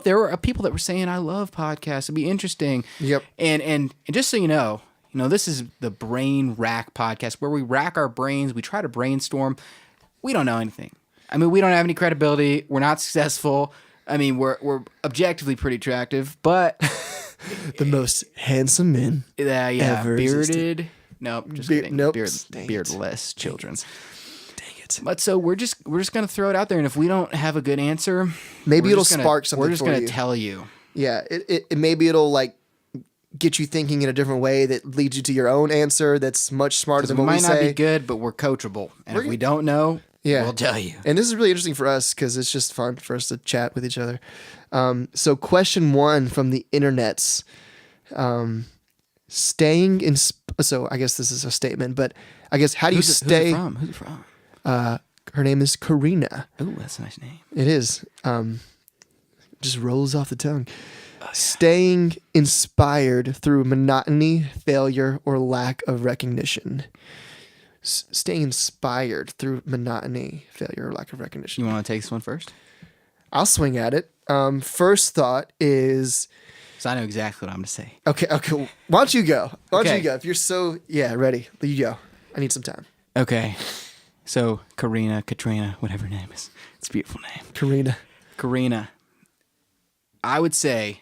there were people that were saying, I love podcasts. It'd be interesting. Yep. And just so you know, this is the Brainrack podcast where we rack our brains. We try to brainstorm. We don't know anything. I mean, we don't have any credibility. We're not successful. I mean, we're objectively pretty attractive, but the most handsome men ever bearded. existed. Nope, just kidding. Nope, Beardless children. Dang it. But so we're just gonna throw it out there, and if we don't have a good answer, maybe it'll spark something. We're just gonna you. tell you. Yeah, it maybe it'll like get you thinking in a different way that leads you to your own answer that's much smarter than what we say. We might not be good, but we're coachable. And if we don't know, we'll tell you. And this is really interesting for us because it's just fun for us to chat with each other. So question 1 from the internets. Staying in... So I guess this is a statement, but I guess how do you stay... Who's it from? Her name is Karina. Oh, that's a nice name. It is. Just rolls off the tongue. Staying inspired through monotony, failure, or lack of recognition. Staying inspired through monotony, failure, or lack of recognition. You want to take this one first? I'll swing at it. First thought is... So I know exactly what I'm going to say. Okay. Why don't you go? If you're so... Yeah, ready. You go. I need some time. Okay. So Katrina, whatever her name is. It's a beautiful name. Karina. I would say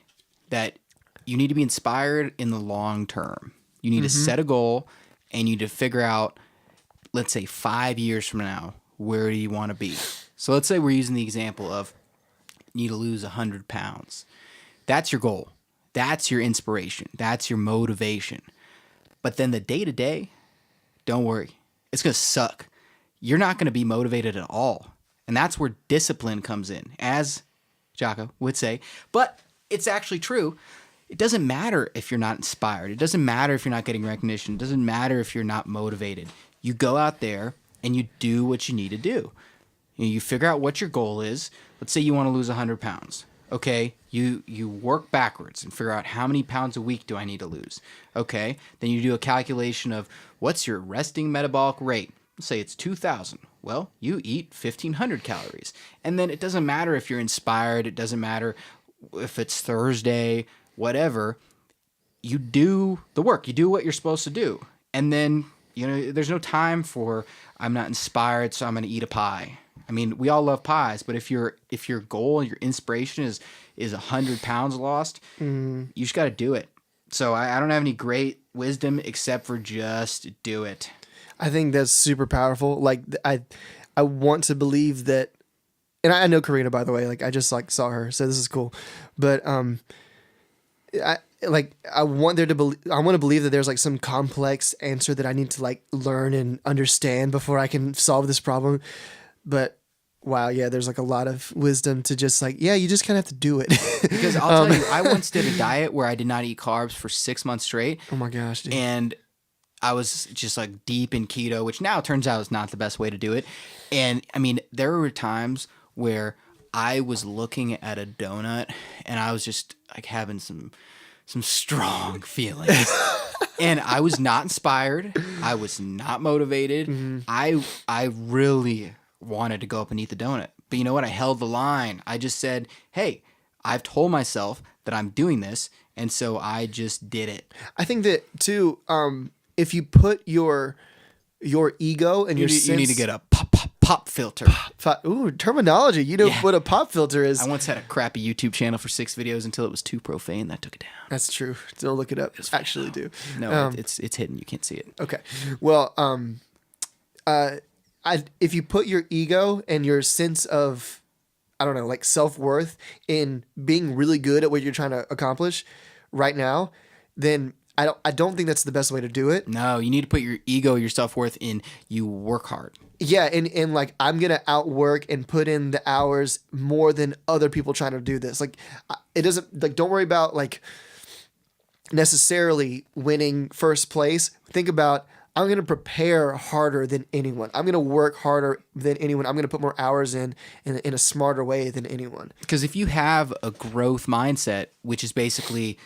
that you need to be inspired in the long term. You need to set a goal and you need to figure out, let's say 5 years from now, where do you want to be? So let's say we're using the example of you need to lose 100 pounds. That's your goal. That's your inspiration. That's your motivation. But then the day-to-day, don't worry. It's going to suck. You're not going to be motivated at all. And that's where discipline comes in, as Jocko would say. But it's actually true. It doesn't matter if you're not inspired. It doesn't matter if you're not getting recognition. It doesn't matter if you're not motivated. You go out there and you do what you need to do. You figure out what your goal is. Let's say you want to lose 100 pounds. Okay, you work backwards and figure out how many pounds a week do I need to lose. Okay, then you do a calculation of what's your resting metabolic rate. Let's say it's 2,000. Well, you eat 1,500 calories. And then it doesn't matter if you're inspired. It doesn't matter if it's Thursday, whatever. You do the work. You do what you're supposed to do. And then, there's no time for I'm not inspired, so I'm going to eat a pie. I mean, we all love pies, but if your goal and your inspiration is 100 pounds lost, you just got to do it. So I don't have any great wisdom except for just do it. I think that's super powerful. Like I want to believe that, and I know Karina, by the way. Like I just saw her, so this is cool. But I want to believe that there's some complex answer that I need to learn and understand before I can solve this problem. But wow, yeah, there's a lot of wisdom to just you just kind of have to do it. Because I'll tell you, I once did a diet where I did not eat carbs for 6 months straight. Oh my gosh, dude. And I was just deep in keto, which now turns out is not the best way to do it. And I mean, there were times where I was looking at a donut and I was just having some strong feelings. And I was not inspired. I was not motivated. Mm-hmm. I really wanted to go up and eat the donut. But you know what? I held the line. I just said, hey, I've told myself that I'm doing this, and so I just did it. I think that too, if you put your ego and you need to get a pop filter. Ooh, terminology. What a pop filter is. I once had a crappy YouTube channel for 6 videos until it was too profane. That took it down. That's true. Don't look it up. Actually do. No, it's hidden. You can't see it. Okay. Well, if you put your ego and your sense of, I don't know, self-worth in being really good at what you're trying to accomplish right now, then I don't think that's the best way to do it. No, you need to put your ego, your self-worth in you work hard. Yeah, and I'm going to outwork and put in the hours more than other people trying to do this. It doesn't, don't worry about necessarily winning first place. Think about, I'm going to prepare harder than anyone. I'm going to work harder than anyone. I'm going to put more hours in a smarter way than anyone. Because if you have a growth mindset, which is basically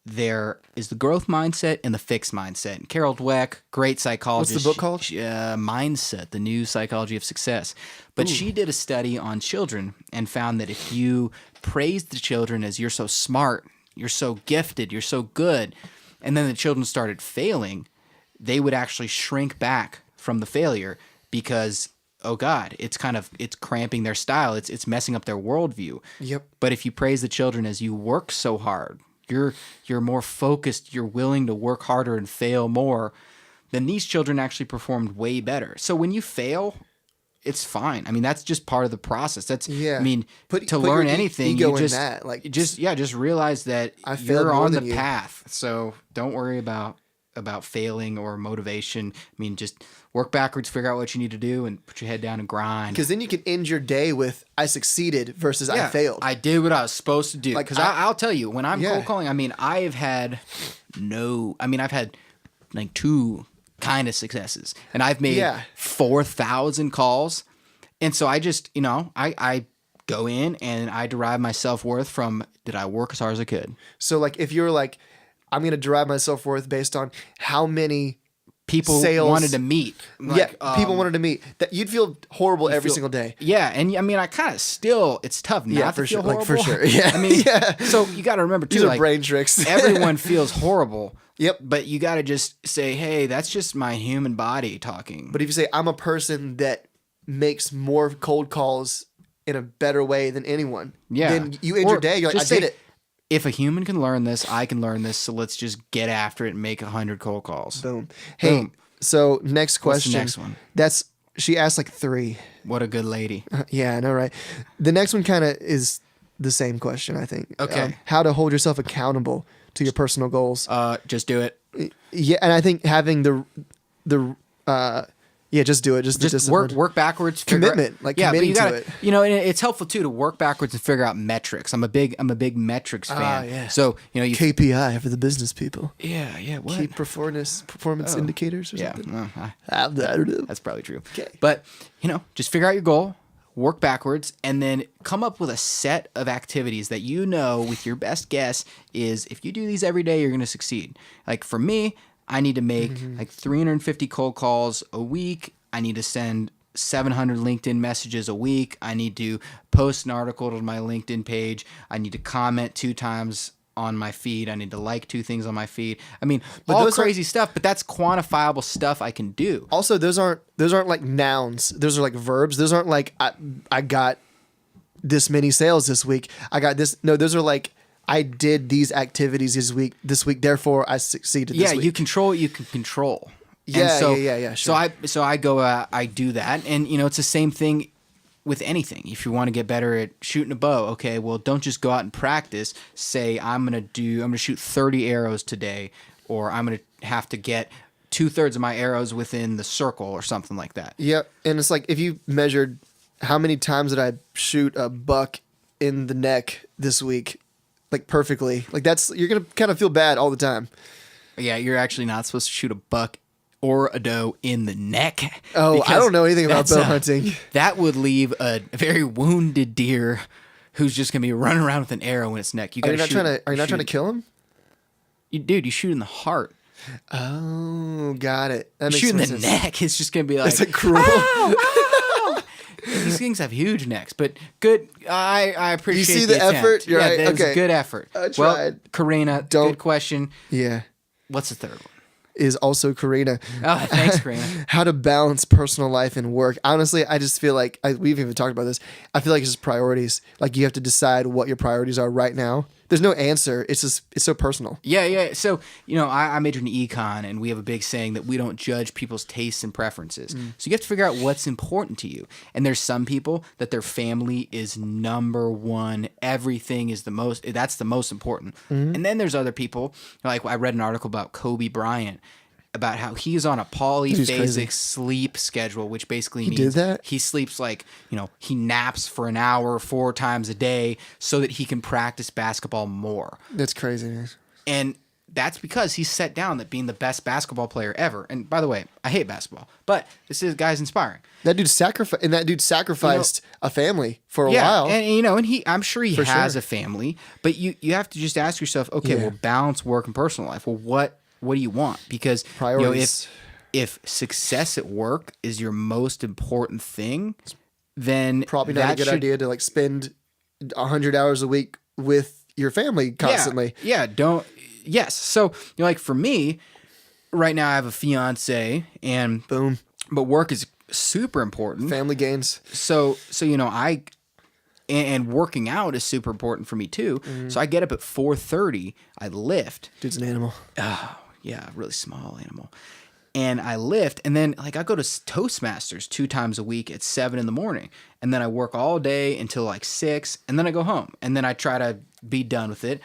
there is the growth mindset and the fixed mindset. And Carol Dweck, great psychologist. What's the book called? Mindset, The New Psychology of Success. But she did a study on children and found that if you praise the children as you're so smart, you're so gifted, you're so good, and then the children started failing, they would actually shrink back from the failure because, oh God, it's cramping their style. It's messing up their worldview. Yep. But if you praise the children as you work so hard, you're more focused, you're willing to work harder and fail more, then these children actually performed way better. So when you fail, it's fine. I mean, that's just part of the process. That's, I mean, to learn anything, you just realize that you're on the path. So don't worry about failing or motivation. I mean, just work backwards, figure out what you need to do, and put your head down and grind. Because then you can end your day with I succeeded versus I failed. I did what I was supposed to do. Because I'll tell you, when I'm cold calling, I mean, I've had 2 kind of successes, and I've made 4,000 calls. And so I just, I go in and I derive my self-worth from, did I work as hard as I could? So if you're I'm going to derive my self-worth based on how many people wanted to meet. People wanted to meet. That you'd feel horrible every single day. Yeah, and I mean, I kind of still, it's tough not to feel horrible. For sure. Yeah. I mean, so you got to remember too, these are brain tricks. Everyone feels horrible. Yep. But you got to just say, hey, that's just my human body talking. But if you say, I'm a person that makes more cold calls in a better way than anyone, then you end your day, you're like, I did it. If a human can learn this, I can learn this. So let's just get after it and make 100 cold calls. Boom. Hey, so next question. What's the next one? She asked 3. What a good lady. Yeah, I know, right? The next one kind of is the same question, I think. Okay. How to hold yourself accountable to your personal goals. Just do it. Yeah, and I think having just do it. Just the Just discipline. work backwards. Commitment, committing to it. You know, and it's helpful too to work backwards and figure out metrics. I'm a big metrics fan. Yeah. So you KPI for the business people. Yeah. What? Key performance indicators or Yeah, something. no, I don't know. that's probably true. Okay. But just figure out your goal, work backwards, and then come up with a set of activities that with your best guess is if you do these every day, you're going to succeed. Like for me, I need to make like 350 cold calls a week. I need to send 700 LinkedIn messages a week. I need to post an article to my LinkedIn page. I need to comment 2 times on my feed. I need to like 2 things on my feed. I mean, all crazy stuff, but that's quantifiable stuff I can do. Also, those aren't like nouns. Those are like verbs. Those aren't like I got this many sales this week. I got this. No, those are like I did these activities this week. Therefore, I succeeded. This week. You control what you can control. Yeah. Sure. So I go I do that, and it's the same thing with anything. If you want to get better at shooting a bow, okay, well, don't just go out and practice. Say I'm gonna shoot 30 arrows today, or I'm gonna have to get 2/3 of my arrows within the circle, or something like that. Yep. And it's like if you measured how many times did I shoot a buck in the neck this week, like perfectly, like you're gonna kind of feel bad all the time. Yeah, you're actually not supposed to shoot a buck or a doe in the neck. Oh, I don't know anything about bow hunting. That would leave a very wounded deer who's just gonna be running around with an arrow in its neck. Are you not trying to kill him? You shoot in the heart. Oh, got it. That you shoot in the neck. It's just gonna be like, it's like cruel. Ow! These things have huge necks, but good. I appreciate. You see the the effort. You're right. That was Okay. a good effort. I tried. Well, Karina, good question. Yeah. What's the third one? Is also Karina. Oh, thanks, Karina. How to balance personal life and work. Honestly, I just feel like we've even talked about this. I feel like it's just priorities. Like you have to decide what your priorities are right now. There's no answer. It's so personal. Yeah. So, I majored in econ, and we have a big saying that we don't judge people's tastes and preferences. So you have to figure out what's important to you. And there's some people that their family is number one. Everything is that's the most important. And then there's other people, like I read an article about Kobe Bryant, about how he's on a polyphasic sleep schedule, which basically means he sleeps he naps for an hour 4 times a day so that he can practice basketball more. That's crazy. And that's because he's set down that being the best basketball player ever. And by the way, I hate basketball, but guy's inspiring. That dude sacrificed a family for a while. And I'm sure he has a family, but you have to just ask yourself, okay, well, balance work and personal life. Well, what do you want? Because priorities. If success at work is your most important thing, then probably not a good idea to spend 100 hours a week with your family constantly. Yes. So for me, right now I have a fiance, and boom. But work is super important. Family gains. So and working out is super important for me too. So I get up at 4:30. I lift. Dude's an animal. Oh, yeah, really small animal. And I lift, and then I go to Toastmasters 2 times a week at 7 a.m, and then I work all day until 6, and then I go home, and then I try to be done with it.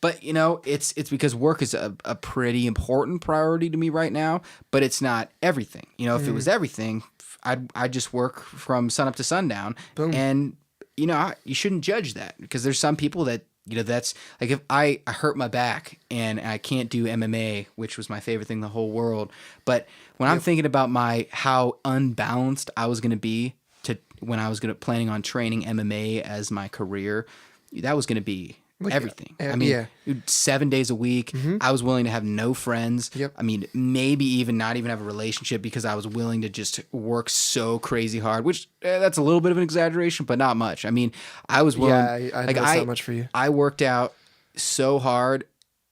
But it's because work is a pretty important priority to me right now, but it's not everything. If it was everything, I'd just work from sun up to sundown. Boom. And you shouldn't judge that, because there's some people that that's like, if I hurt my back and I can't do MMA, which was my favorite thing in the whole world. But when I'm thinking about how unbalanced I was going to be when I was planning on training MMA as my career, that was going to be everything. 7 days a week. I was willing to have no friends. Yep. I mean, maybe even not even have a relationship, because I was willing to just work so crazy hard, which that's a little bit of an exaggeration, but not much. I mean, I was willing. Yeah, I know it's not much for you. I worked out so hard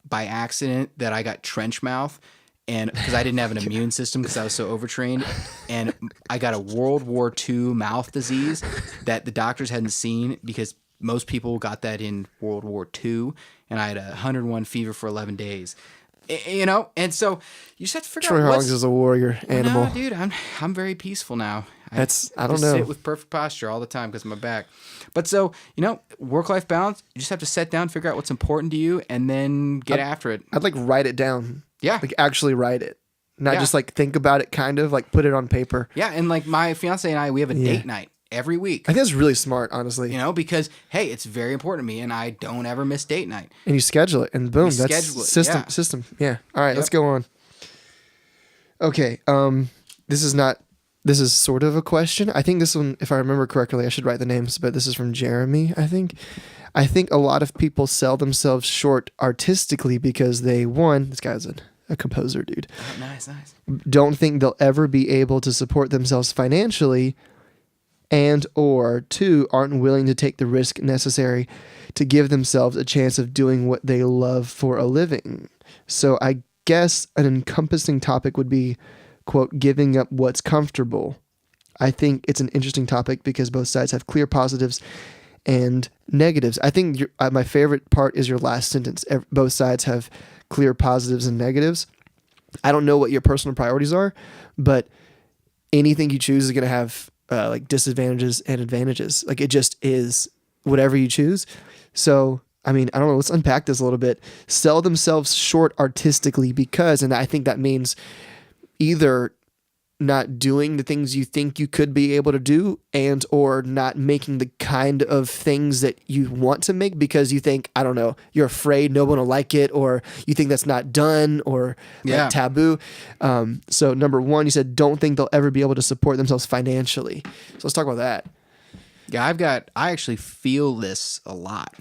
by accident that I got trench mouth, and because I didn't have an immune system because I was so overtrained, and I got a World War II mouth disease that the doctors hadn't seen, because most people got that in World War II, and I had 101 fever for 11 days. And so you just have to figure out Troy Hollings is a warrior animal. No, dude, I'm very peaceful now. I don't just know. sit with perfect posture all the time because of my back. But so, work-life balance, you just have to sit down, figure out what's important to you, and then get after it. I'd like write it down. Yeah. Like actually write it. Not Yeah. just like think about it, kind of like put it on paper. Yeah, and like my fiance and I, we have a date night every week. I think that's really smart, honestly. Because hey, it's very important to me, and I don't ever miss date night. And you schedule it, and boom, that's schedule it, system. yeah. System. Yeah. All right, let's go on. Okay. This is sort of a question. I think this one, if I remember correctly, I should write the names, but this is from Jeremy, I think. I think a lot of people sell themselves short artistically because this guy's a composer, dude. Oh, nice. Don't think they'll ever be able to support themselves financially, and or two, aren't willing to take the risk necessary to give themselves a chance of doing what they love for a living. So I guess an encompassing topic would be, quote, giving up what's comfortable. I think it's an interesting topic because both sides have clear positives and negatives. I think my favorite part is your last sentence. Both sides have clear positives and negatives. I don't know what your personal priorities are, but anything you choose is going to have like disadvantages and advantages. Like it just is whatever you choose. So, I mean, I don't know. Let's unpack this a little bit. Sell themselves short artistically because, and I think that means either not doing the things you think you could be able to do and or not making the kind of things that you want to make because you think, I don't know, you're afraid no one will like it, or you think that's not done, or like taboo. So number one, you said don't think they'll ever be able to support themselves financially. So let's talk about that. Yeah, I actually feel this a lot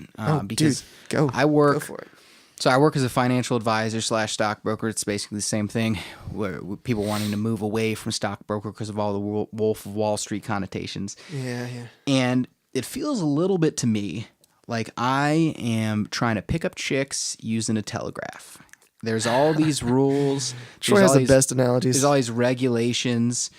because dude, go for it. So I work as a financial advisor / stockbroker. It's basically the same thing, where people wanting to move away from stockbroker because of all the Wolf of Wall Street connotations. Yeah. And it feels a little bit to me like I am trying to pick up chicks using a telegraph. There's all these rules. Troy has the best analogies. There's all these regulations,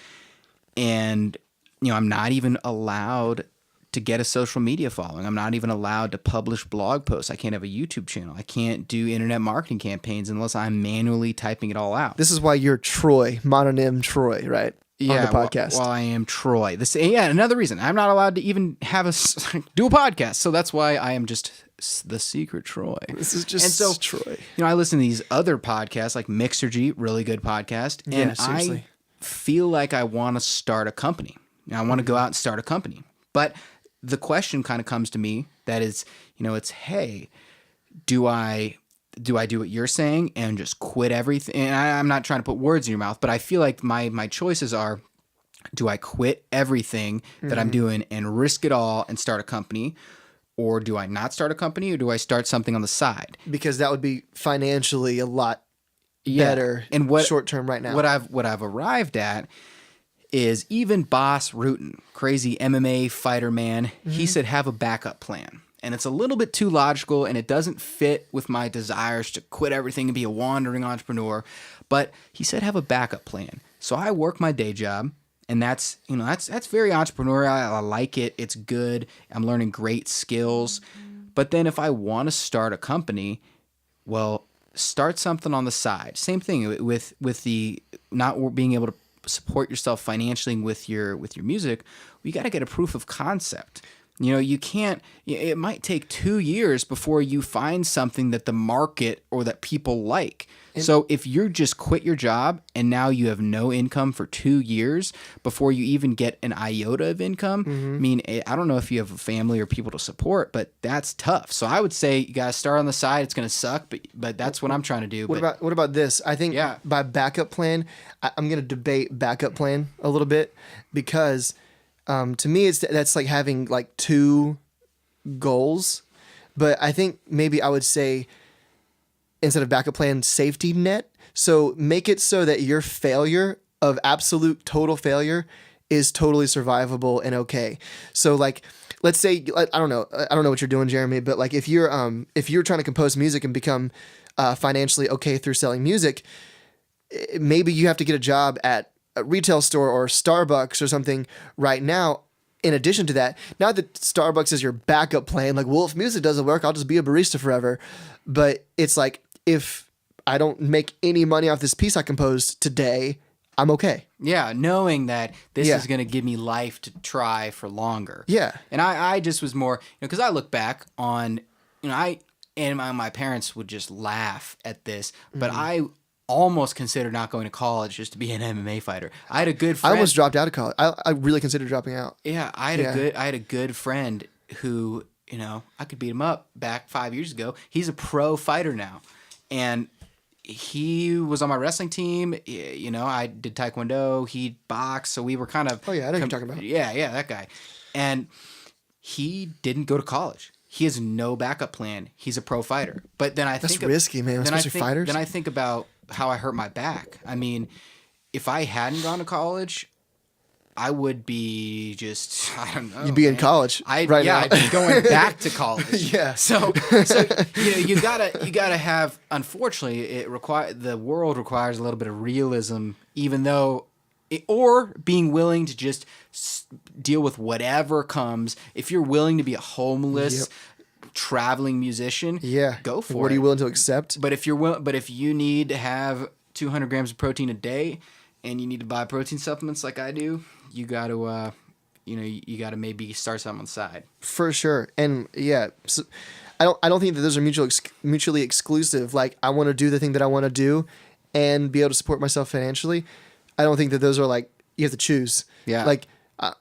and I'm not even allowed to get a social media following. I'm not even allowed to publish blog posts. I can't have a YouTube channel. I can't do internet marketing campaigns unless I'm manually typing it all out. This is why you're Troy, mononym Troy, right? Yeah, on the podcast. Well, I am Troy. Another reason. I'm not allowed to even have do a podcast. So that's why I am just the secret Troy. This is just Troy. I listen to these other podcasts like Mixergy, really good podcast. And seriously. I feel like I want to start a company. I want to go out and start a company. But the question kind of comes to me that is, it's, hey, do I do what you're saying and just quit everything? And I'm not trying to put words in your mouth, but I feel like my choices are, do I quit everything that I'm doing and risk it all and start a company? Or do I not start a company, or do I start something on the side? Because that would be financially a lot better and short term right now. What I've arrived at is even Boss Rutan, crazy MMA fighter man, he said have a backup plan. And it's a little bit too logical, and it doesn't fit with my desires to quit everything and be a wandering entrepreneur. But he said have a backup plan. So I work my day job, and that's very entrepreneurial. I like it. It's good. I'm learning great skills. But then if I want to start a company, well, start something on the side. Same thing with the not being able to support yourself financially with your music. You got to get a proof of concept. You can't. It might take 2 years before you find something that the market or that people like. So if you just quit your job and now you have no income for 2 years before you even get an iota of income, I mean, I don't know if you have a family or people to support, but that's tough. So I would say you got to start on the side. It's going to suck, but that's what I'm trying to do. What about this? I think by backup plan, I'm going to debate backup plan a little bit because to me that's like having like two goals. But I think maybe I would say, instead of backup plan, safety net. So make it so that your failure of absolute total failure is totally survivable and okay. So like, let's say, I don't know what you're doing, Jeremy, but like if you're trying to compose music and become financially okay through selling music, maybe you have to get a job at a retail store or Starbucks or something right now. In addition to that, not that Starbucks is your backup plan, like, well, if music doesn't work, I'll just be a barista forever. But it's like, if I don't make any money off this piece I composed today, I'm okay. Yeah, knowing that this Yeah. is going to give me life to try for longer. Yeah. And I just was more, because I look back on, my parents would just laugh at this, but I almost considered not going to college just to be an MMA fighter. I had a good I friend. almost dropped out of college. I really considered dropping out. Yeah, I had a good friend who, I could beat him up back 5 years ago. He's a pro fighter now. And he was on my wrestling team. I did Taekwondo, he boxed, so we were kind of... Oh, yeah, I know what you're talking about. Yeah, that guy. And he didn't go to college. He has no backup plan. He's a pro fighter. But then That's risky, man, especially fighters. Then I think about how I hurt my back. I mean, if I hadn't gone to college, I would be just, I don't know. You'd be in college now. I'd be going back to college. Yeah. So you gotta have. Unfortunately, the world requires a little bit of realism, even though, or being willing to just deal with whatever comes. If you're willing to be a homeless, traveling musician, go for it. What are you willing to accept? But if you need to have 200 grams of protein a day, and you need to buy protein supplements like I do, you got to, you got to maybe start something on the side. For sure. And yeah, so I don't think that those are mutually exclusive. Like, I want to do the thing that I want to do and be able to support myself financially. I don't think that those are like, you have to choose. Yeah. Like,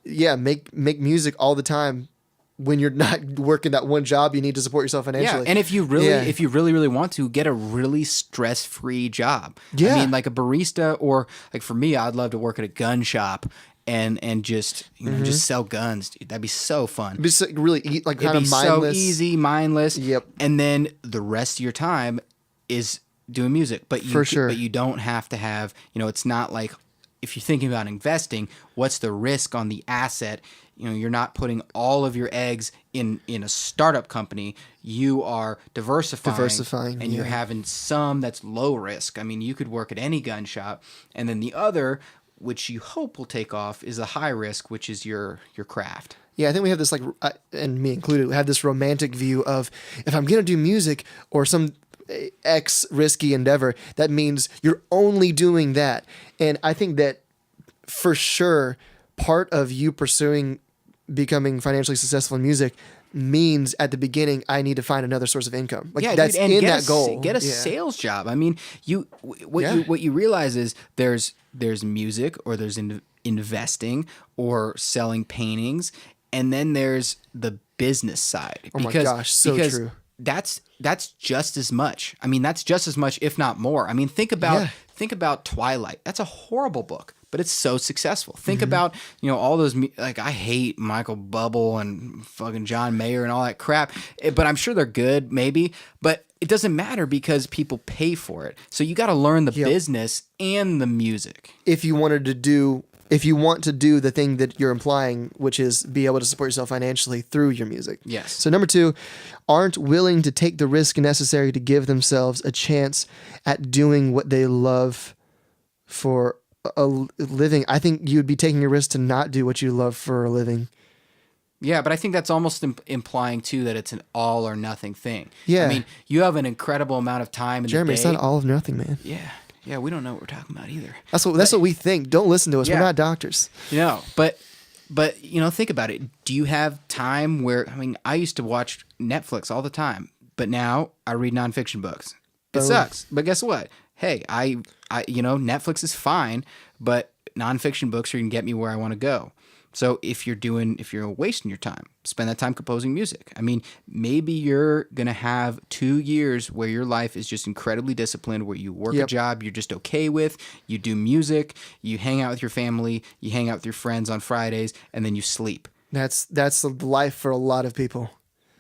make music all the time. When you're not working that one job, you need to support yourself financially. Yeah, and if you really want to, get a really stress-free job. Yeah. I mean, like a barista, or like for me, I'd love to work at a gun shop and just just sell guns, dude. That'd be so fun. It'd be so, really kind It'd of be mindless. so easy, mindless. Yep. And then the rest of your time is doing music. But For sure. But you don't have to have, it's not like, if you're thinking about investing, what's the risk on the asset? You're not putting all of your eggs in a startup company. You are diversifying, and you're having some that's low risk. I mean, you could work at any gun shop, and then the other, which you hope will take off, is a high risk, which is your craft. Yeah, I think we have this, like, and me included, we have this romantic view of, if I'm going to do music or some X risky endeavor, that means you're only doing that. And I think that for sure, part of you pursuing becoming financially successful in music means at the beginning, I need to find another source of income. Like, that's dude, in that goal. Get a sales job. I mean, what you realize is there's music, or there's investing, or selling paintings, and then there's the business side. Oh my gosh, so true. That's just as much. I mean, that's just as much, if not more. I mean, think about Twilight. That's a horrible book, but it's so successful. Think about, all those, like, I hate Michael Bublé and fucking John Mayer and all that crap, but I'm sure they're good, maybe, but it doesn't matter because people pay for it. So you got to learn the business and the music. If you want to do the thing that you're implying, which is be able to support yourself financially through your music. Yes. So number 2, aren't willing to take the risk necessary to give themselves a chance at doing what they love for a living. I think you'd be taking a risk to not do what you love for a living. Yeah, but I think that's almost implying too that it's an all or nothing thing. Yeah. I mean, you have an incredible amount of time in Jeremy, the day. it's not all of nothing, man. Yeah. Yeah, we don't know what we're talking about either. That's what we think. Don't listen to us. Yeah. We're not doctors. But think about it. Do you have time where, I mean, I used to watch Netflix all the time, but now I read nonfiction books. It sucks. But guess what? Hey, I Netflix is fine, but nonfiction books are going to get me where I want to go. So if you're wasting your time, spend that time composing music. I mean, maybe you're going to have 2 years where your life is just incredibly disciplined, where you work a job you're just okay with, you do music, you hang out with your family, you hang out with your friends on Fridays, and then you sleep. That's the life for a lot of people.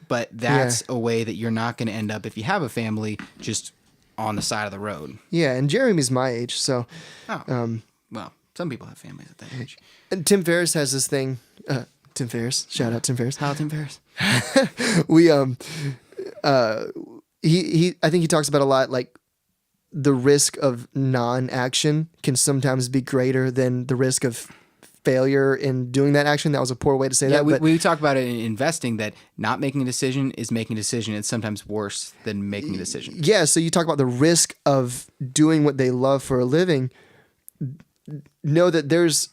But that's a way that you're not going to end up, if you have a family, just on the side of the road. Yeah, and Jeremy's my age, so... Well, some people have families at that age. And Tim Ferriss has this thing. Tim Ferriss. Shout out Tim Ferriss. How Tim Ferriss? We I think he talks about a lot, like, the risk of non-action can sometimes be greater than the risk of failure in doing that action. That was a poor way to say that. Yeah, we talk about it in investing, that not making a decision is making a decision. It's sometimes worse than making a decision. Yeah, so you talk about the risk of doing what they love for a living. know that there's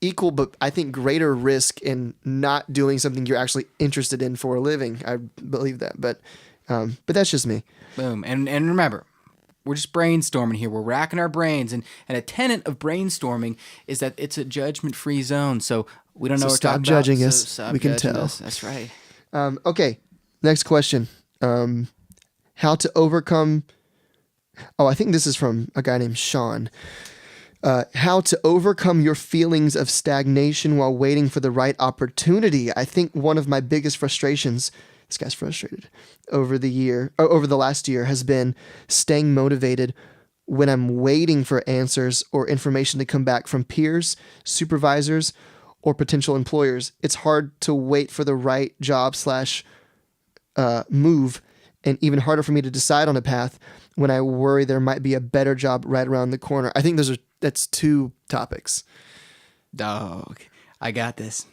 equal, but I think greater risk in not doing something you're actually interested in for a living. I believe that, but that's just me. Boom. And remember, we're just brainstorming here. We're racking our brains. And a tenet of brainstorming is that it's a judgment-free zone. So we don't know what we're talking stop judging about. us. Stop We can judging tell. us. That's right. Okay, next question. How to overcome... Oh, I think this is from a guy named Sean. How to overcome your feelings of stagnation while waiting for the right opportunity. I think one of my biggest frustrations... This guy's frustrated over the last year has been staying motivated when I'm waiting for answers or information to come back from peers, supervisors, or potential employers. It's hard to wait for the right job / move, and even harder for me to decide on a path when I worry there might be a better job right around the corner. I think that's 2 topics. Dog, I got this.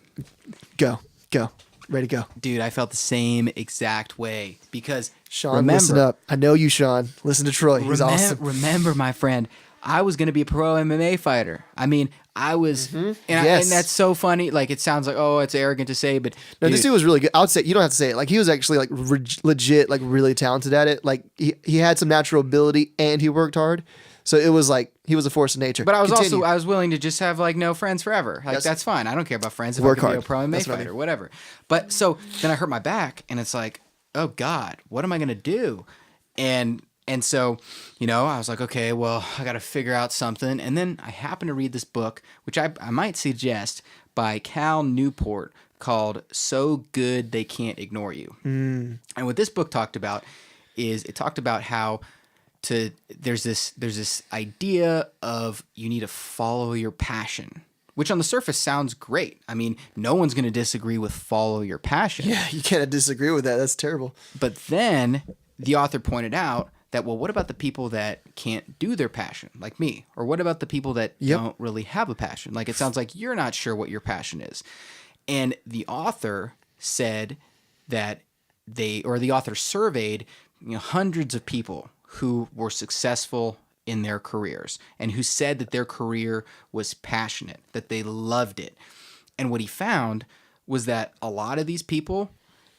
Go. Ready to go. Dude, I felt the same exact way because Sean, listen up. I know you, Sean. Listen to Troy. He's awesome. Remember, my friend, I was going to be a pro MMA fighter. I mean, I was, and that's so funny. Like, it sounds like, oh, it's arrogant to say, but no, this dude was really good. I would say, you don't have to say it. Like, he was actually like legit, like really talented at it. Like, he had some natural ability and he worked hard. So it was like he was a force of nature. But I was willing to just have like no friends forever. Like, that's fine. I don't care about friends if I can be a pro MMA fighter, whatever. But so then I hurt my back, and it's like, oh God, what am I gonna do? And so, I was like, okay, well, I got to figure out something. And then I happened to read this book, which I might suggest, by Cal Newport, called "So Good They Can't Ignore You." And what this book talked about is it talked about how there's this idea of you need to follow your passion, which on the surface sounds great. I mean, no one's going to disagree with follow your passion. Yeah, you can't disagree with that. That's terrible. But then the author pointed out that, well, what about the people that can't do their passion, like me? Or what about the people that don't really have a passion? Like, it sounds like you're not sure what your passion is. And the author said that the author surveyed hundreds of people who were successful in their careers and who said that their career was passionate, that they loved it. And what he found was that a lot of these people,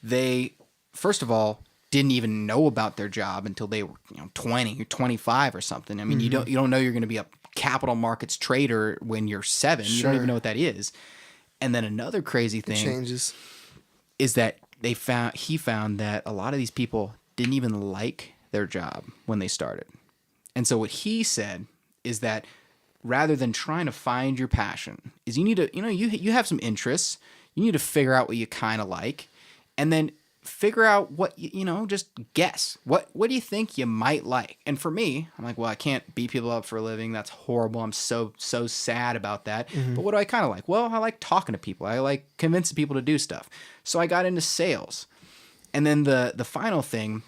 they, first of all, didn't even know about their job until they were 20 or 25 or something. I mean, you don't know you're going to be a capital markets trader when you're 7. Sure. You don't even know what that is. And then another crazy thing is that he found that a lot of these people didn't even like their job when they started. And so what he said is that rather than trying to find your passion, is you need to, you have some interests, you need to figure out what you kind of like, and then figure out what, just guess. What do you think you might like? And for me, I'm like, well, I can't beat people up for a living. That's horrible. I'm so sad about that. But what do I kind of like? Well, I like talking to people. I like convincing people to do stuff. So I got into sales. And then the final thing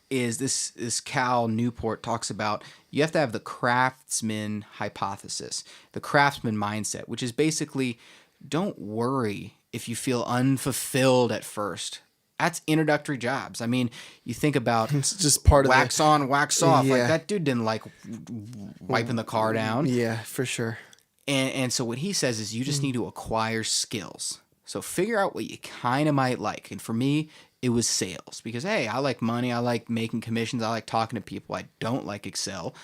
is this Cal Newport talks about you have to have the craftsman hypothesis, the craftsman mindset, which is basically don't worry if you feel unfulfilled at first. That's introductory jobs. I mean, you think about it's just part of wax on, wax off. Yeah. Like that dude didn't like wiping the car down. Yeah, for sure. And so what he says is you just need to acquire skills. So figure out what you kind of might like. And for me, it was sales because, hey, I like money. I like making commissions. I like talking to people. I don't like Excel.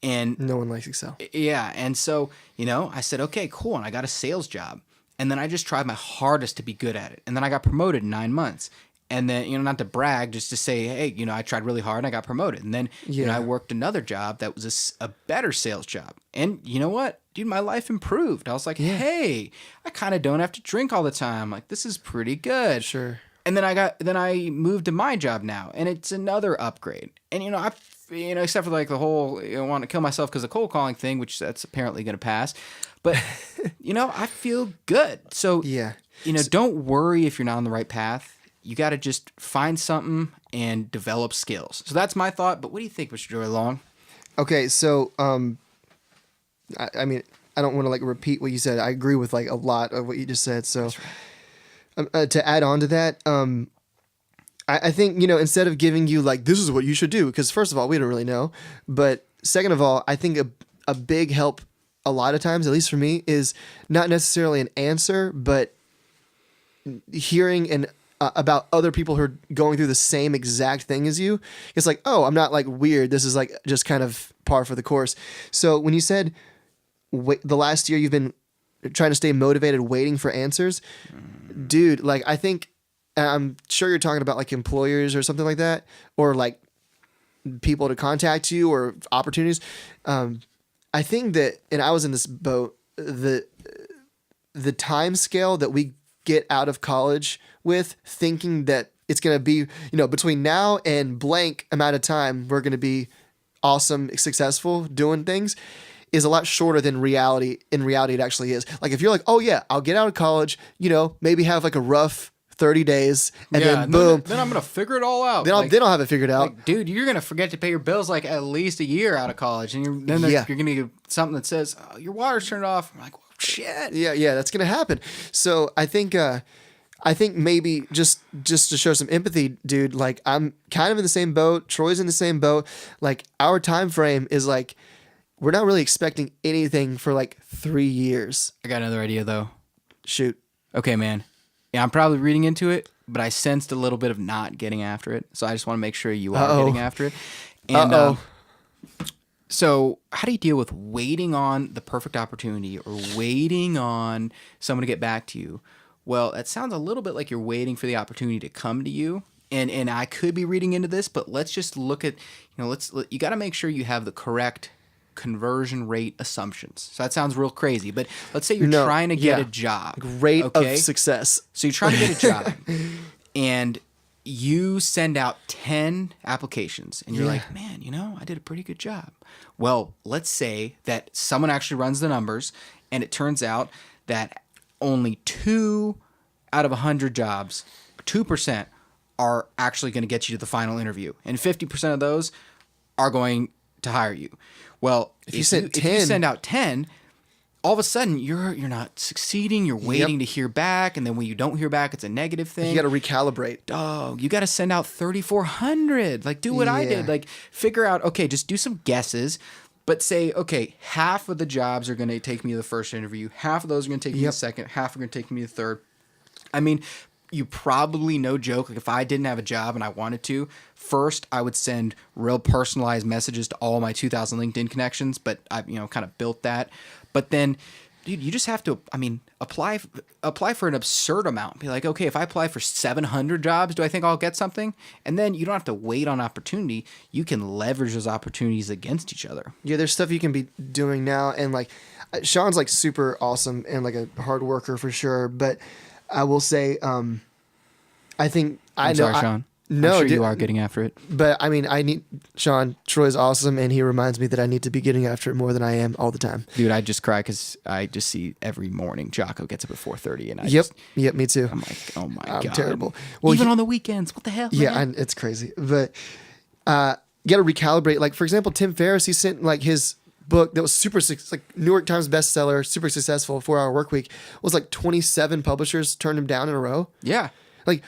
And no one likes Excel. Yeah. And so, I said, okay, cool. And I got a sales job. And then I just tried my hardest to be good at it. And then I got promoted in 9 months. And then, not to brag, just to say, hey, I tried really hard and I got promoted. And then, I worked another job that was a better sales job. And you know what? Dude, my life improved. I was like, hey, I kind of don't have to drink all the time. Like, this is pretty good. Sure. And then I moved to my job now, and it's another upgrade. And, except for like the whole, want to kill myself because of cold calling thing, which that's apparently going to pass. But, I feel good. So, don't worry if you're not on the right path. You got to just find something and develop skills. So that's my thought. But what do you think, Mr. Joy Long? Okay, so I mean, I don't want to like repeat what you said. I agree with like a lot of what you just said. So to add on to that, I think instead of giving you like this is what you should do, because first of all we don't really know, but second of all, I think a big help a lot of times, at least for me, is not necessarily an answer, but hearing about other people who are going through the same exact thing as you. It's like, oh, I'm not like weird. This is like just kind of par for the course. So when you said the last year you've been trying to stay motivated, waiting for answers, dude, like I think, I'm sure you're talking about like employers or something like that, or like people to contact you or opportunities. I think that, and I was in this boat, the time scale that we get out of college with, thinking that it's going to be, between now and blank amount of time, we're going to be awesome, successful doing things, is a lot shorter than reality. In reality, it actually is. Like if you're like, oh yeah, I'll get out of college, maybe have like a rough 30 days and then boom. Then I'm going to figure it all out. Then I'll have it figured out. Like, dude, you're going to forget to pay your bills like at least a year out of college. And you're going to get something that says, oh, your water's turned off. I'm like, oh, shit. Yeah, that's going to happen. So I think maybe just to show some empathy, dude, like I'm kind of in the same boat. Troy's in the same boat. Like our time frame is like, we're not really expecting anything for like 3 years. I got another idea though. Shoot. Okay, man. Yeah, I'm probably reading into it, but I sensed a little bit of not getting after it. So I just want to make sure you are getting after it. And so how do you deal with waiting on the perfect opportunity or waiting on someone to get back to you? Well, that sounds a little bit like you're waiting for the opportunity to come to you. And I could be reading into this, but let's just look at, you got to make sure you have the correct conversion rate assumptions. So that sounds real crazy, but let's say you're trying to get a job. Rate of success. So you're trying to get a job and you send out 10 applications and you're like, man, I did a pretty good job. Well, let's say that someone actually runs the numbers and it turns out that only 2 out of 100 jobs, 2%, are actually going to get you to the final interview. And 50% of those are going to hire you. Well, if you send out 10, all of a sudden you're not succeeding. You're waiting to hear back, and then when you don't hear back, it's a negative thing. You got to recalibrate. Dog, you got to send out 3,400. Like, do what I did. Like, figure out. Okay, just do some guesses, but say, okay, half of the jobs are going to take me to the first interview. Half of those are going to take me to the second. Half are going to take me to the third. I mean, you probably, no joke, like if I didn't have a job and I wanted to, first I would send real personalized messages to all my 2,000 LinkedIn connections, but I, kind of built that. But then, dude, you just have to, apply for an absurd amount. Be like, okay, if I apply for 700 jobs, do I think I'll get something? And then you don't have to wait on opportunity. You can leverage those opportunities against each other. Yeah, there's stuff you can be doing now. And like, Sean's like super awesome and like a hard worker for sure. But I will say, I think I'm sorry, Sean. No, I'm sure you are getting after it. But I need Sean. Troy's awesome, and he reminds me that I need to be getting after it more than I am all the time. Dude, I just cry because I just see every morning Jocko gets up at 4:30, and yep, me too. I'm like, oh my god, I'm terrible. Well, even on the weekends, what the hell? Yeah, it's crazy. But you got to recalibrate. Like for example, Tim Ferriss, he sent like his book that was super like New York Times bestseller, super successful, 4-Hour Workweek, was like 27 publishers turned him down in a row. Yeah, like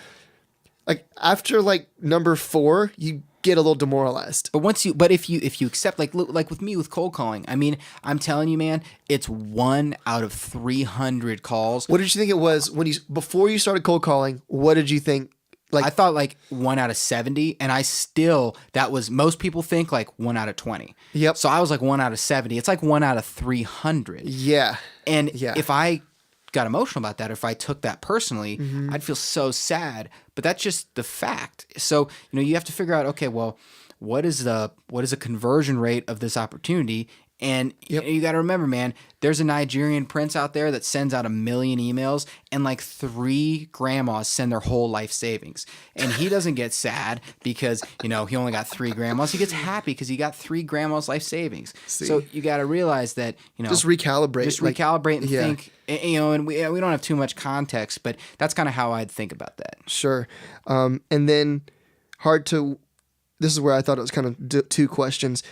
after like number 4, you get a little demoralized. But if you accept, like with me with cold calling, I'm telling you, man, it's 1 out of 300 calls. What did you think it was before you started cold calling? What did you think? Like, I thought like 1 out of 70, and that was, most people think like 1 out of 20. Yep. So I was like 1 out of 70. It's like 1 out of 300. Yeah. And if I got emotional about that, or if I took that personally, I'd feel so sad. But that's just the fact. So, you have to figure out, okay, well, what is a conversion rate of this opportunity? And you got to remember, man, there's a Nigerian prince out there that sends out 1 million emails, and like 3 grandmas send their whole life savings. And he doesn't get sad because, he only got 3 grandmas. He gets happy because he got 3 grandmas' life savings. See? So you got to realize that, just recalibrate. Just recalibrate and think, and we don't have too much context, but that's kind of how I'd think about that. Sure. And then this is where I thought it was kind of 2 questions.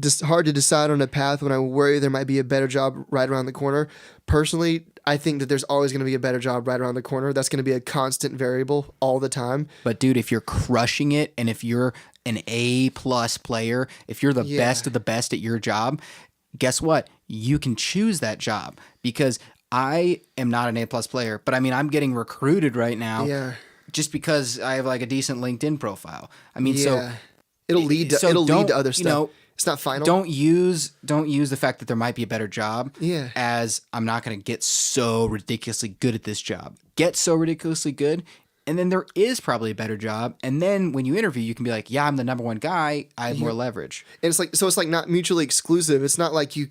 Just hard to decide on a path when I worry there might be a better job right around the corner. Personally, I think that there's always going to be a better job right around the corner. That's going to be a constant variable all the time. But dude, if you're crushing it, and if you're an A+ player, if you're the best of the best at your job, guess what? you can choose that job, because I am not an A+ player, but I mean, I'm getting recruited right now Yeah. just because I have like a decent LinkedIn profile. I mean, Yeah. It'll lead to other stuff. You know, it's not final. don't use the fact that there might be a better job Yeah. as I'm not going to get so ridiculously good at this job. Get so ridiculously good, and then there is probably a better job. And then when you interview, you can be like, yeah, I'm the number one guy. I have more leverage. And it's like not mutually exclusive. It's not like you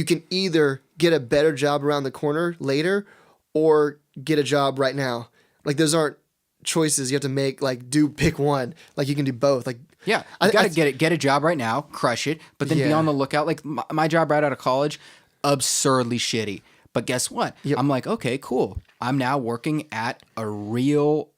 can either get a better job around the corner later or get a job right now. Like those aren't choices you have to make. Like pick one. Like you can do both. Like yeah, you got to get a job right now, crush it, but then be on the lookout. Like my job right out of college, absurdly shitty. But guess what? Yep. I'm like, okay, cool. I'm now working at a real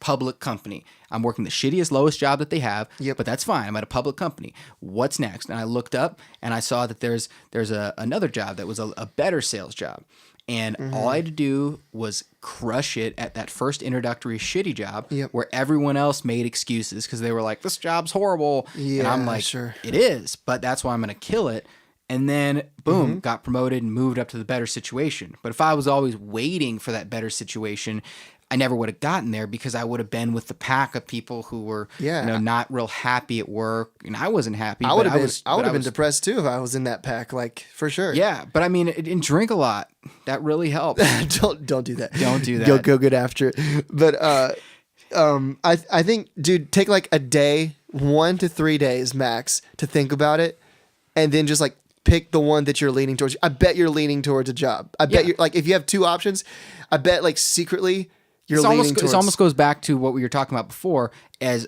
public company. I'm working the shittiest, lowest job that they have, but that's fine. I'm at a public company. What's next? And I looked up and I saw that there's another job that was a better sales job. And all I had to do was crush it at that first introductory shitty job where everyone else made excuses because they were like, this job's horrible. Yeah, and I'm like, sure. It is, but that's why I'm going to kill it. And then, boom, got promoted and moved up to the better situation. But if I was always waiting for that better situation, I never would have gotten there because I would have been with the pack of people who were, not real happy at work, and I wasn't happy. I would have been depressed too if I was in that pack, like for sure. Yeah, but I mean, and drink a lot. That really helps. Don't do that. Don't do that. Go get after it. But I think, dude, take like a day, 1 to 3 days max to think about it, and then just like pick the one that you're leaning towards. I bet you're leaning towards a job. I bet you're like, if you have two options, I bet like secretly. It almost goes back to what we were talking about before. As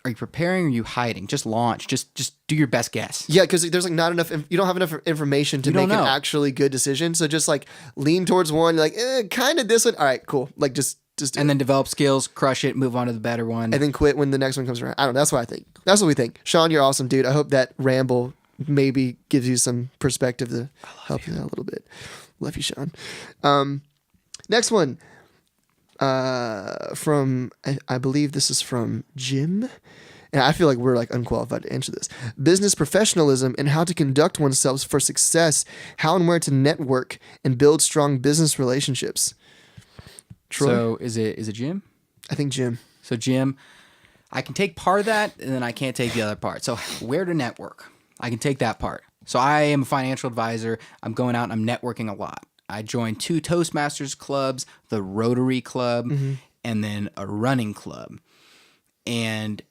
are you preparing or are you hiding? Just launch. Just do your best guess. Yeah, because there's like not enough. You don't have enough information to make an actually good decision. So just like lean towards one. Like kind of this one. All right, cool. Like just and then develop skills, crush it, move on to the better one, and then quit when the next one comes around. I don't know. That's what I think. That's what we think. Sean, you're awesome, dude. I hope that ramble maybe gives you some perspective to help you out a little bit. Love you, Sean. Next one. From I believe this is from Jim, and I feel like we're like unqualified to answer this. Business professionalism and how to conduct oneself for success, how and where to network and build strong business relationships. Troy? So is it Jim? I think Jim. So Jim, I can take part of that and then I can't take the other part. So where to network? I can take that part. So I am a financial advisor. I'm going out and I'm networking a lot. I joined 2 Toastmasters clubs, the Rotary Club, and then a running club. And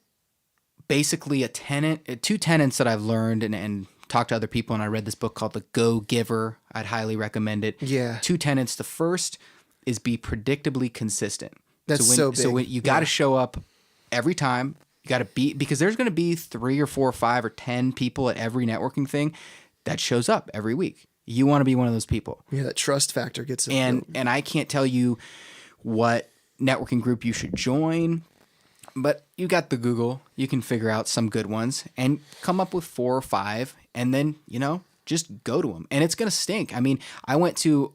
basically 2 tenets that I've learned and talked to other people, and I read this book called The Go Giver. I'd highly recommend it. Yeah. 2 tenets. The first is be predictably consistent. That's so big. So when you got to show up every time. You got to be, because there's going to be 3 or 4 or 5 or 10 people at every networking thing that shows up every week. You want to be one of those people. Yeah, that trust factor gets it. And I can't tell you what networking group you should join, but you got the Google. You can figure out some good ones and come up with 4 or 5, and then, just go to them. And it's going to stink. I mean, I went to,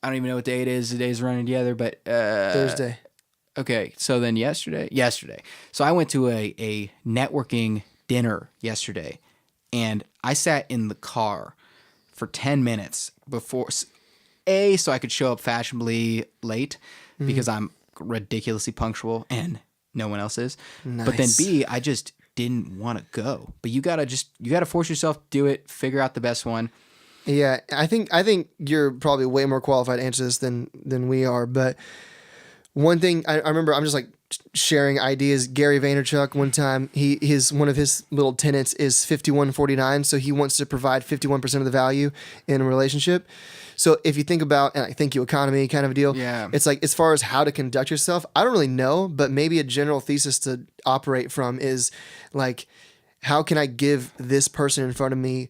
I don't even know what day it is. The day's running together, but Thursday. Okay, so then yesterday. So I went to a networking dinner yesterday, and I sat in the car for 10 minutes before, so I could show up fashionably late because I'm ridiculously punctual and no one else is. Nice. But then B, I just didn't want to go. But you gotta force yourself to do it, figure out the best one. Yeah, I think you're probably way more qualified to answer this than we are. But one thing I remember, I'm just like sharing ideas. Gary Vaynerchuk, one time, one of his little tenets is 51-49. So he wants to provide 51% of the value in a relationship. So if you think about, and I think you economy kind of a deal, it's like as far as how to conduct yourself, I don't really know, but maybe a general thesis to operate from is like, how can I give this person in front of me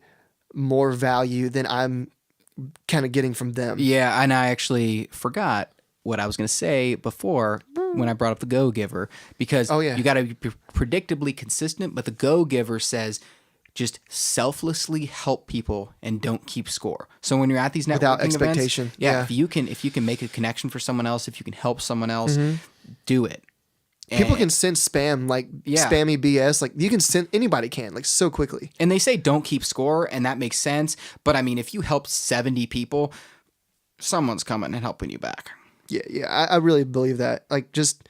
more value than I'm kind of getting from them? Yeah, and I actually forgot what I was going to say before when I brought up the Go Giver, because you got to be predictably consistent, but the Go Giver says just selflessly help people and don't keep score. So when you're at these networking without expectation, events, if you can make a connection for someone else, if you can help someone else, do it. People can sense spam, like spammy BS. Like you can sense, anybody can, like so quickly. And they say don't keep score, and that makes sense. But I mean, if you help 70 people, someone's coming and helping you back. Yeah. I really believe that. Like, just,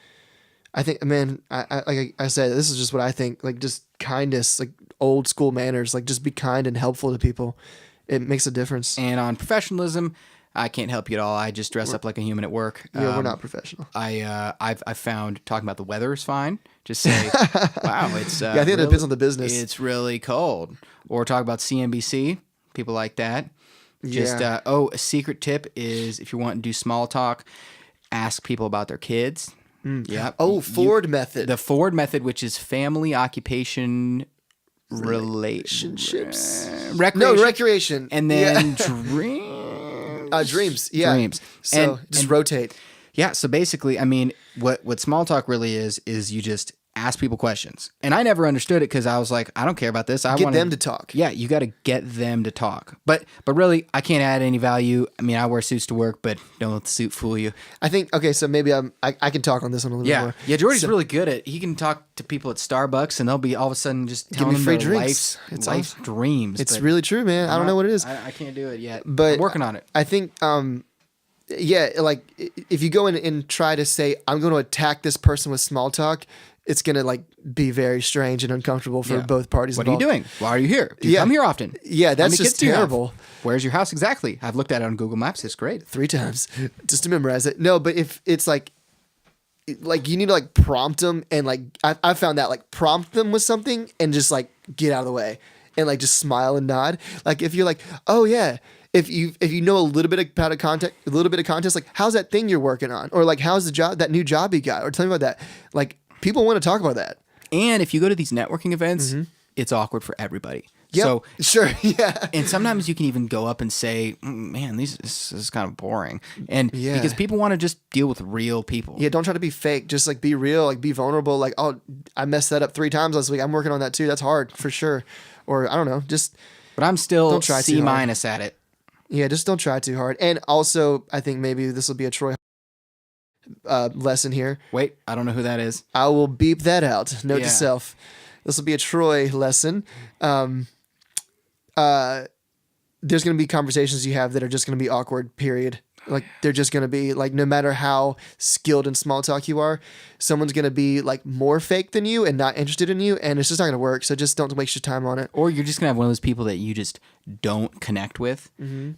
I think, man, like I said, this is just what I think. Like, just kindness, like old school manners. Like, just be kind and helpful to people. It makes a difference. And on professionalism, I can't help you at all. I just dress up like a human at work. Yeah, we're not professional. I've found talking about the weather is fine. Just say, wow, it's I think it depends on the business. It's really cold. Or talk about CNBC. People like that. Just Yeah. a secret tip is if you want to do small talk, ask people about their kids. Yeah. Oh, Ford method. The Ford method, which is family, occupation, relationships. Recreation. No, recreation. And then dreams. Yeah. Dreams. So just rotate. Yeah. So basically, I mean, what small talk really is you just ask people questions. And I never understood it because I was like, I don't care about this. I Get want them to talk. Yeah, you got to get them to talk. But really, I can't add any value. I mean, I wear suits to work, but don't let the suit fool you. I think, okay, so maybe I can talk on this one a little bit more. Yeah, Jordy's really good at, he can talk to people at Starbucks and they'll be all of a sudden just telling me them free their drinks. life's dreams. It's but really true, man. I don't know what it is. I can't do it yet. But I'm working on it. I think, yeah, like if you go in and try to say, I'm going to attack this person with small talk, it's going to like be very strange and uncomfortable for both parties What involved. are you doing? Why are you here? Do you come here often? Yeah, How that's many just kids do you have? terrible. Where's your house exactly? I've looked at it on Google Maps. It's great. 3 times just to memorize it. No, but if it's like you need to like prompt them and like I found that like prompt them with something and just like get out of the way and like just smile and nod. Like if you're like, oh yeah. If you know a little bit about context, like how's that thing you're working on, or like how's that new job you got, or tell me about that. Like people want to talk about that. And if you go to these networking events, it's awkward for everybody. Yep, So sure, yeah. and sometimes you can even go up and say, "Man, this is kind of boring," and Yeah. because people want to just deal with real people. Yeah, don't try to be fake. Just like be real, like be vulnerable. Like, oh, I messed that up 3 times last week. I'm working on that too. That's hard for sure. Or I don't know, just But I'm still Don't try too C- hard. at it. yeah, just don't try too hard. And also, I think maybe this will be a Troy lesson here. Wait, I don't know who that is. I will beep that out. Note Yeah. to self. This will be a Troy lesson. There's going to be conversations you have that are just going to be awkward, period. Like they're just going to be like, no matter how skilled in small talk you are, someone's going to be like more fake than you and not interested in you. And it's just not going to work. So just don't waste your time on it. Or you're just gonna have one of those people that you just don't connect with.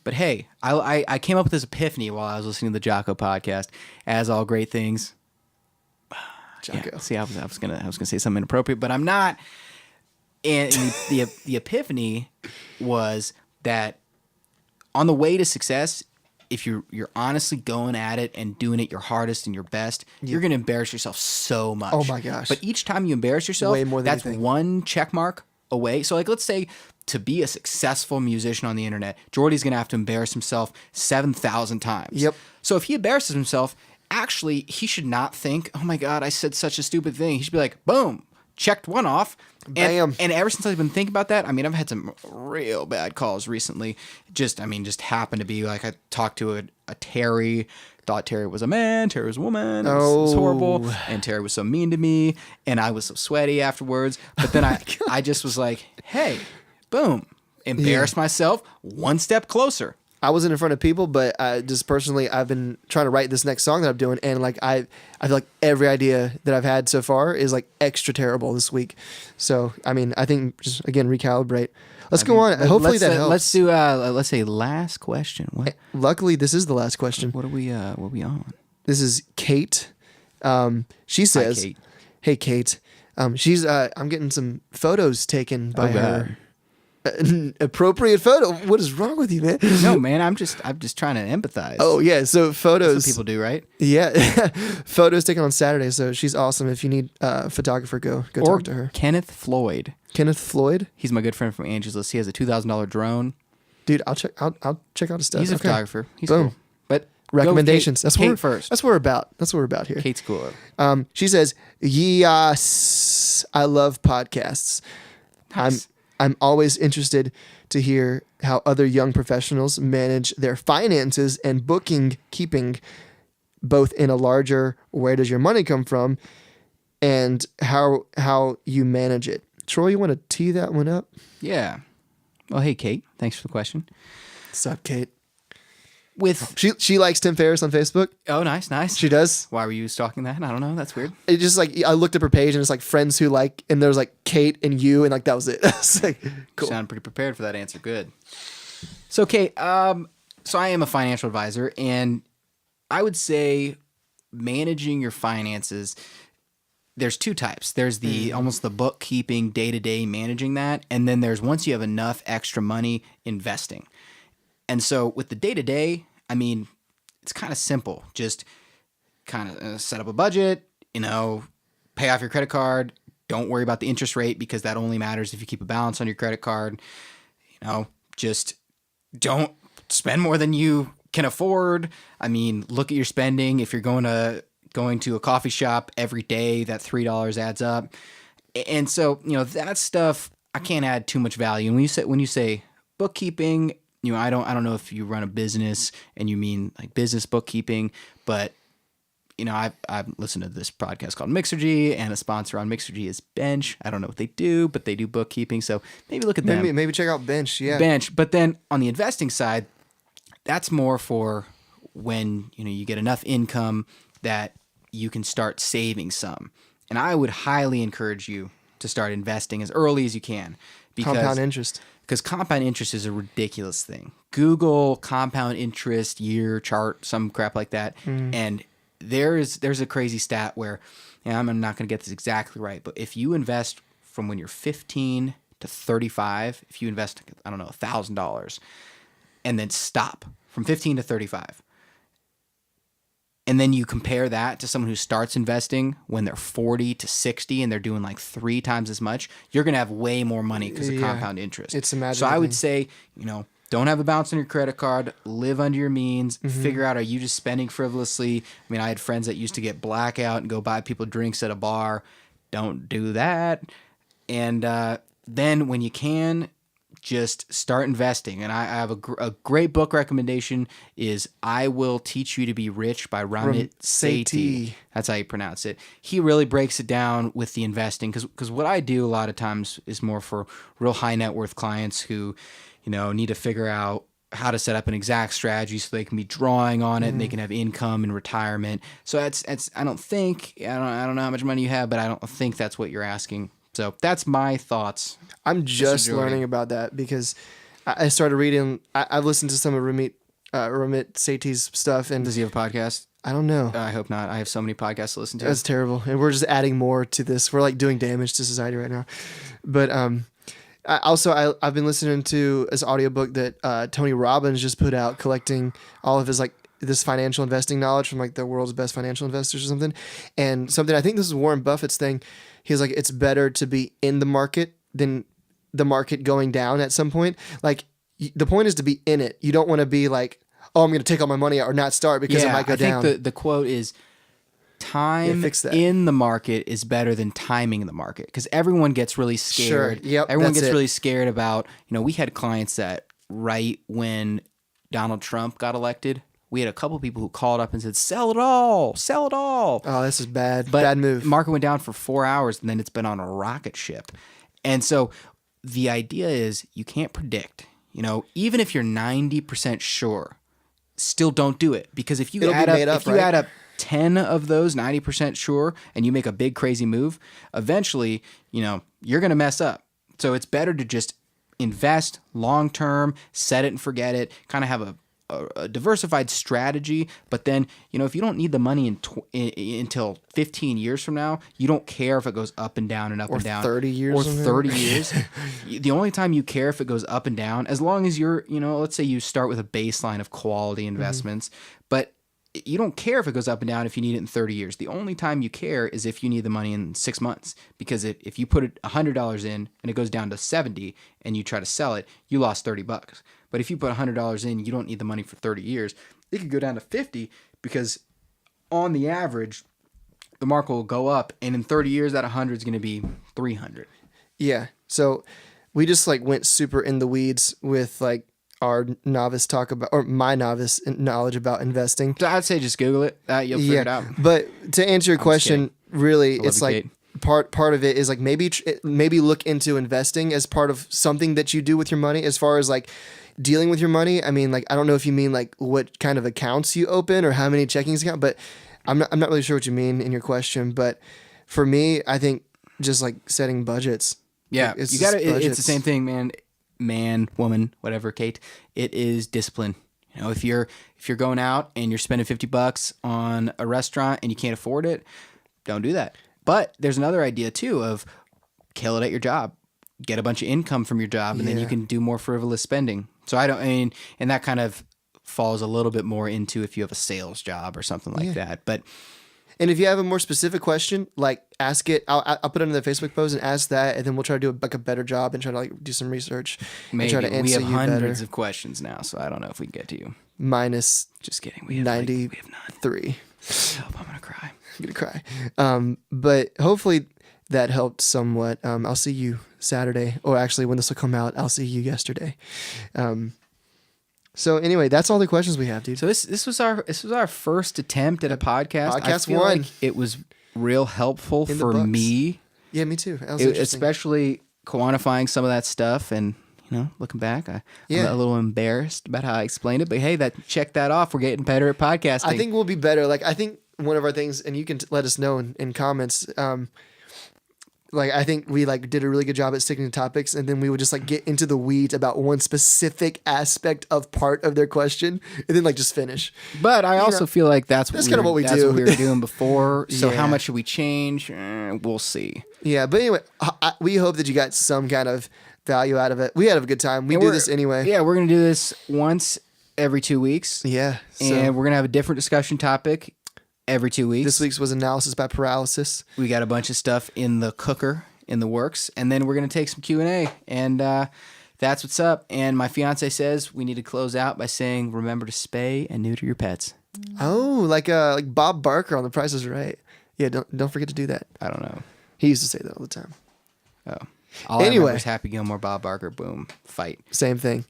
But hey, I came up with this epiphany while I was listening to the Jocko podcast. As all great things. Jocko. Yeah, see, I was gonna say something inappropriate, but I'm not. And the epiphany was that on the way to success, if you're honestly going at it and doing it your hardest and your best, you're gonna embarrass yourself so much. Oh my gosh. But each time you embarrass yourself, Way more than that's you think. one check mark away. So like let's say to be a successful musician on the internet, Jordy's gonna have to embarrass himself 7,000 times. Yep. So if he embarrasses himself, actually he should not think, oh my God, I said such a stupid thing. He should be like, boom, checked one off. Bam. And ever since I've been thinking about that, I mean, I've had some real bad calls recently. Just happened to be like I talked to a Terry, thought Terry was a man, Terry was a woman. It was horrible. And Terry was so mean to me, and I was so sweaty afterwards. But then I just was like, hey, boom, embarrassed myself one step closer. I wasn't in front of people, but just personally, I've been trying to write this next song that I'm doing, and like I feel like every idea that I've had so far is like extra terrible this week. So I mean, I think just again recalibrate. Let's go on. Hopefully that helps. Let's do let's say last question. What Luckily, this is the last question. what are we on? This is Kate. She says, Kate. "Hey Kate, she's I'm getting some photos taken by her." An appropriate photo. What is wrong with you, man? No, man, I'm just trying to empathize. Oh yeah, so That's photos. what people do, right? Yeah, photos taken on Saturday. So she's awesome. If you need a photographer, go Or talk to her. Kenneth Floyd. Kenneth Floyd, He's my good friend from Angeles. He has a $2,000 drone. dude. I'll check out his stuff. He's a Okay. photographer. He's Boom. cool. But go with Recommendations. Kate, That's Kate what we're, first. That's what we're about. That's what we're about here. Kate's cool. She says, "Yes, I love podcasts. Nice. I'm always interested to hear how other young professionals manage their finances and bookkeeping, both in a larger where does your money come from and how you manage it. Troy, you want to tee that one up? Yeah. Well, hey, Kate. Thanks for the question. What's up, Kate? With She likes Tim Ferriss on Facebook. Oh, nice. She does. Why were you stalking that? I don't know. That's weird. It just like I looked up her page and it's like friends who like, and there's like Kate and you, and like that was it. It's like cool. You sound pretty prepared for that answer. Good. So, Kate, so I am a financial advisor, and I would say managing your finances, there's two types. There's the almost the bookkeeping, day-to-day managing that, and then there's once you have enough extra money, investing. And so with the day-to-day, I mean, it's kind of simple. Just kind of set up a budget, pay off your credit card. Don't worry about the interest rate because that only matters if you keep a balance on your credit card. Just don't spend more than you can afford. I mean, look at your spending. If you're going to a coffee shop every day, that $3 adds up. And so, that stuff, I can't add too much value. And when you say bookkeeping, I don't know if you run a business and you mean like business bookkeeping, but I've listened to this podcast called Mixergy, and a sponsor on Mixergy is Bench. I don't know what they do, but they do bookkeeping. So maybe look at them. Maybe check out Bench. Yeah. Bench. But then on the investing side, that's more for when, you get enough income that you can start saving some. And I would highly encourage you to start investing as early as you can. Compound interest. Because compound interest is a ridiculous thing. Google compound interest year chart, some crap like that. And there's a crazy stat where, I'm not going to get this exactly right, but if you invest from when you're 15 to 35, if you invest, I don't know, $1,000, and then stop from 15 to 35, and then you compare that to someone who starts investing when they're 40 to 60 and they're doing like 3 times as much, you're going to have way more money because of compound interest. It's imaginary. So I would say, don't have a balance on your credit card, live under your means, figure out, are you just spending frivolously? I mean, I had friends that used to get blackout and go buy people drinks at a bar. Don't do that. And then when you can, just start investing. And I have a great book recommendation is I Will Teach You to Be Rich by Ramit Sethi. That's how you pronounce it. He really breaks it down with the investing because what I do a lot of times is more for real high net worth clients who, need to figure out how to set up an exact strategy so they can be drawing on it and they can have income in retirement. So I don't know how much money you have, but I don't think that's what you're asking. So that's my thoughts. I'm just learning about that because I started reading. I've listened to some of Ramit Sethi's stuff. And does he have a podcast? I don't know. I hope not. I have so many podcasts to listen to. That's terrible. And we're just adding more to this. We're like doing damage to society right now. But I've been listening to this audiobook that Tony Robbins just put out, collecting all of his this financial investing knowledge from like the world's best financial investors or something. And something, I think this is Warren Buffett's thing. He's like, it's better to be in the market than the market going down at some point. Like the point is to be in it. You don't want to be like, oh, I'm going to take all my money out or not start because it might go down. I think the quote is time in the market is better than timing in the market because everyone gets really scared. Sure. Yep, everyone gets really scared about, we had clients that right when Donald Trump got elected, we had a couple people who called up and said, sell it all. Oh, this is bad. But bad move. Market went down for 4 hours and then it's been on a rocket ship. And so the idea is you can't predict, even if you're 90% sure, still don't do it. Because if you add up 10 of those 90% sure and you make a big crazy move, eventually, you're going to mess up. So it's better to just invest long term, set it and forget it, kind of have a diversified strategy, but then if you don't need the money until 15 years from now, you don't care if it goes up and down and up and down. 30 years. Or 30 years. The only time you care if it goes up and down, as long as you're, let's say you start with a baseline of quality investments, but you don't care if it goes up and down if you need it in 30 years. The only time you care is if you need the money in 6 months, because if you put $100 in and it goes down to 70 and you try to sell it, you lost $30. But if you put $100 in, you don't need the money for 30 years. It could go down to 50 because on the average, the market will go up, and in 30 years, that 100 is going to be 300. Yeah. So we just went super in the weeds with our novice talk about, or my novice knowledge about investing. So I'd say just Google it. You'll figure it out. But to answer your question, really, I love it's you, like Kate. part of it is like maybe look into investing as part of something that you do with your money. As far as like dealing with your money, I mean, like I don't know if you mean like what kind of accounts you open or how many checkings account, but I'm not really sure what you mean in your question. But for me, I think just like setting budgets. Yeah, Like, you got to. It's budgets. the same thing, man, woman, whatever, Kate. It is discipline. You know, if you're going out and you're spending $50 on a restaurant and you can't afford it, don't do that. But there's another idea too of kill it at your job, get a bunch of income from your job, and then you Yeah. can do more frivolous spending. So I mean, and that kind of falls a little bit more into if you have a sales job or something like that. But And if you have a more specific question, like ask it. I'll put it in the Facebook post and ask that, and then we'll try to do like a better job and try to like do some research maybe and try to we answer have you hundreds better. of questions now, so I don't know if we can get to you. Minus Just kidding. We have 93. Help, I'm gonna cry. I'm gonna cry. But hopefully that helped somewhat. I'll see you Saturday, or actually when this will come out, I'll see you yesterday. So anyway, that's all the questions we have, dude. So this was our first attempt at a podcast. I Podcast feel one. like it was real helpful In the for books. me, Yeah, me too. That was interesting. especially quantifying some of that stuff. And looking back, I'm Yeah. a little embarrassed about how I explained it. But hey, check that off. We're getting better at podcasting. I think we'll be better. Like I think one of our things, and you can let us know in comments. Like I think we like did a really good job at sticking to topics, and then we would just like get into the weeds about one specific aspect of part of their question, and then like just finish. But I also feel like that's kind of what we that's do. what we were doing before. So Yeah. how much should we change? We'll see. Yeah, but anyway, we hope that you got some kind of value out of it. We had a good time. We And do we're- this anyway. Yeah, we're gonna do this once every 2 weeks. Yeah. So And we're gonna have a different discussion topic every 2 weeks. this week's was analysis by paralysis. We got a bunch of stuff in the cooker, in the works, and then we're gonna take some Q&A, and that's what's up. And my fiance says we need to close out by saying, "Remember to spay and neuter your pets." Oh, like Bob Barker on The Price is Right. Yeah, don't forget to do that. I don't know. He used to say that all the time. Oh, all I Anyway. remember is Happy Gilmore, Bob Barker, boom, fight. Same thing.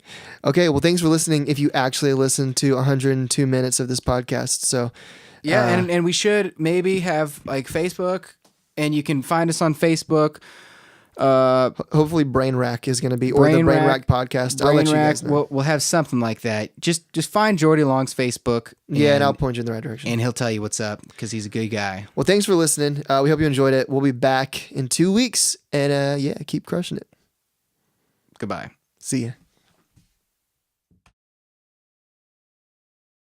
Okay, well, thanks for listening. If you actually listened to 102 minutes of this podcast, so Yeah, and we should maybe have like Facebook, and you can find us on Facebook. hopefully Brainrack is going to be, or the Brainrack podcast. I'll let you guys know. We'll have something like that. Just find Jordy Long's Facebook. And I'll point you in the right direction. and he'll tell you what's up because he's a good guy. Well, thanks for listening. We hope you enjoyed it. We'll be back in 2 weeks, and keep crushing it. Goodbye. See ya.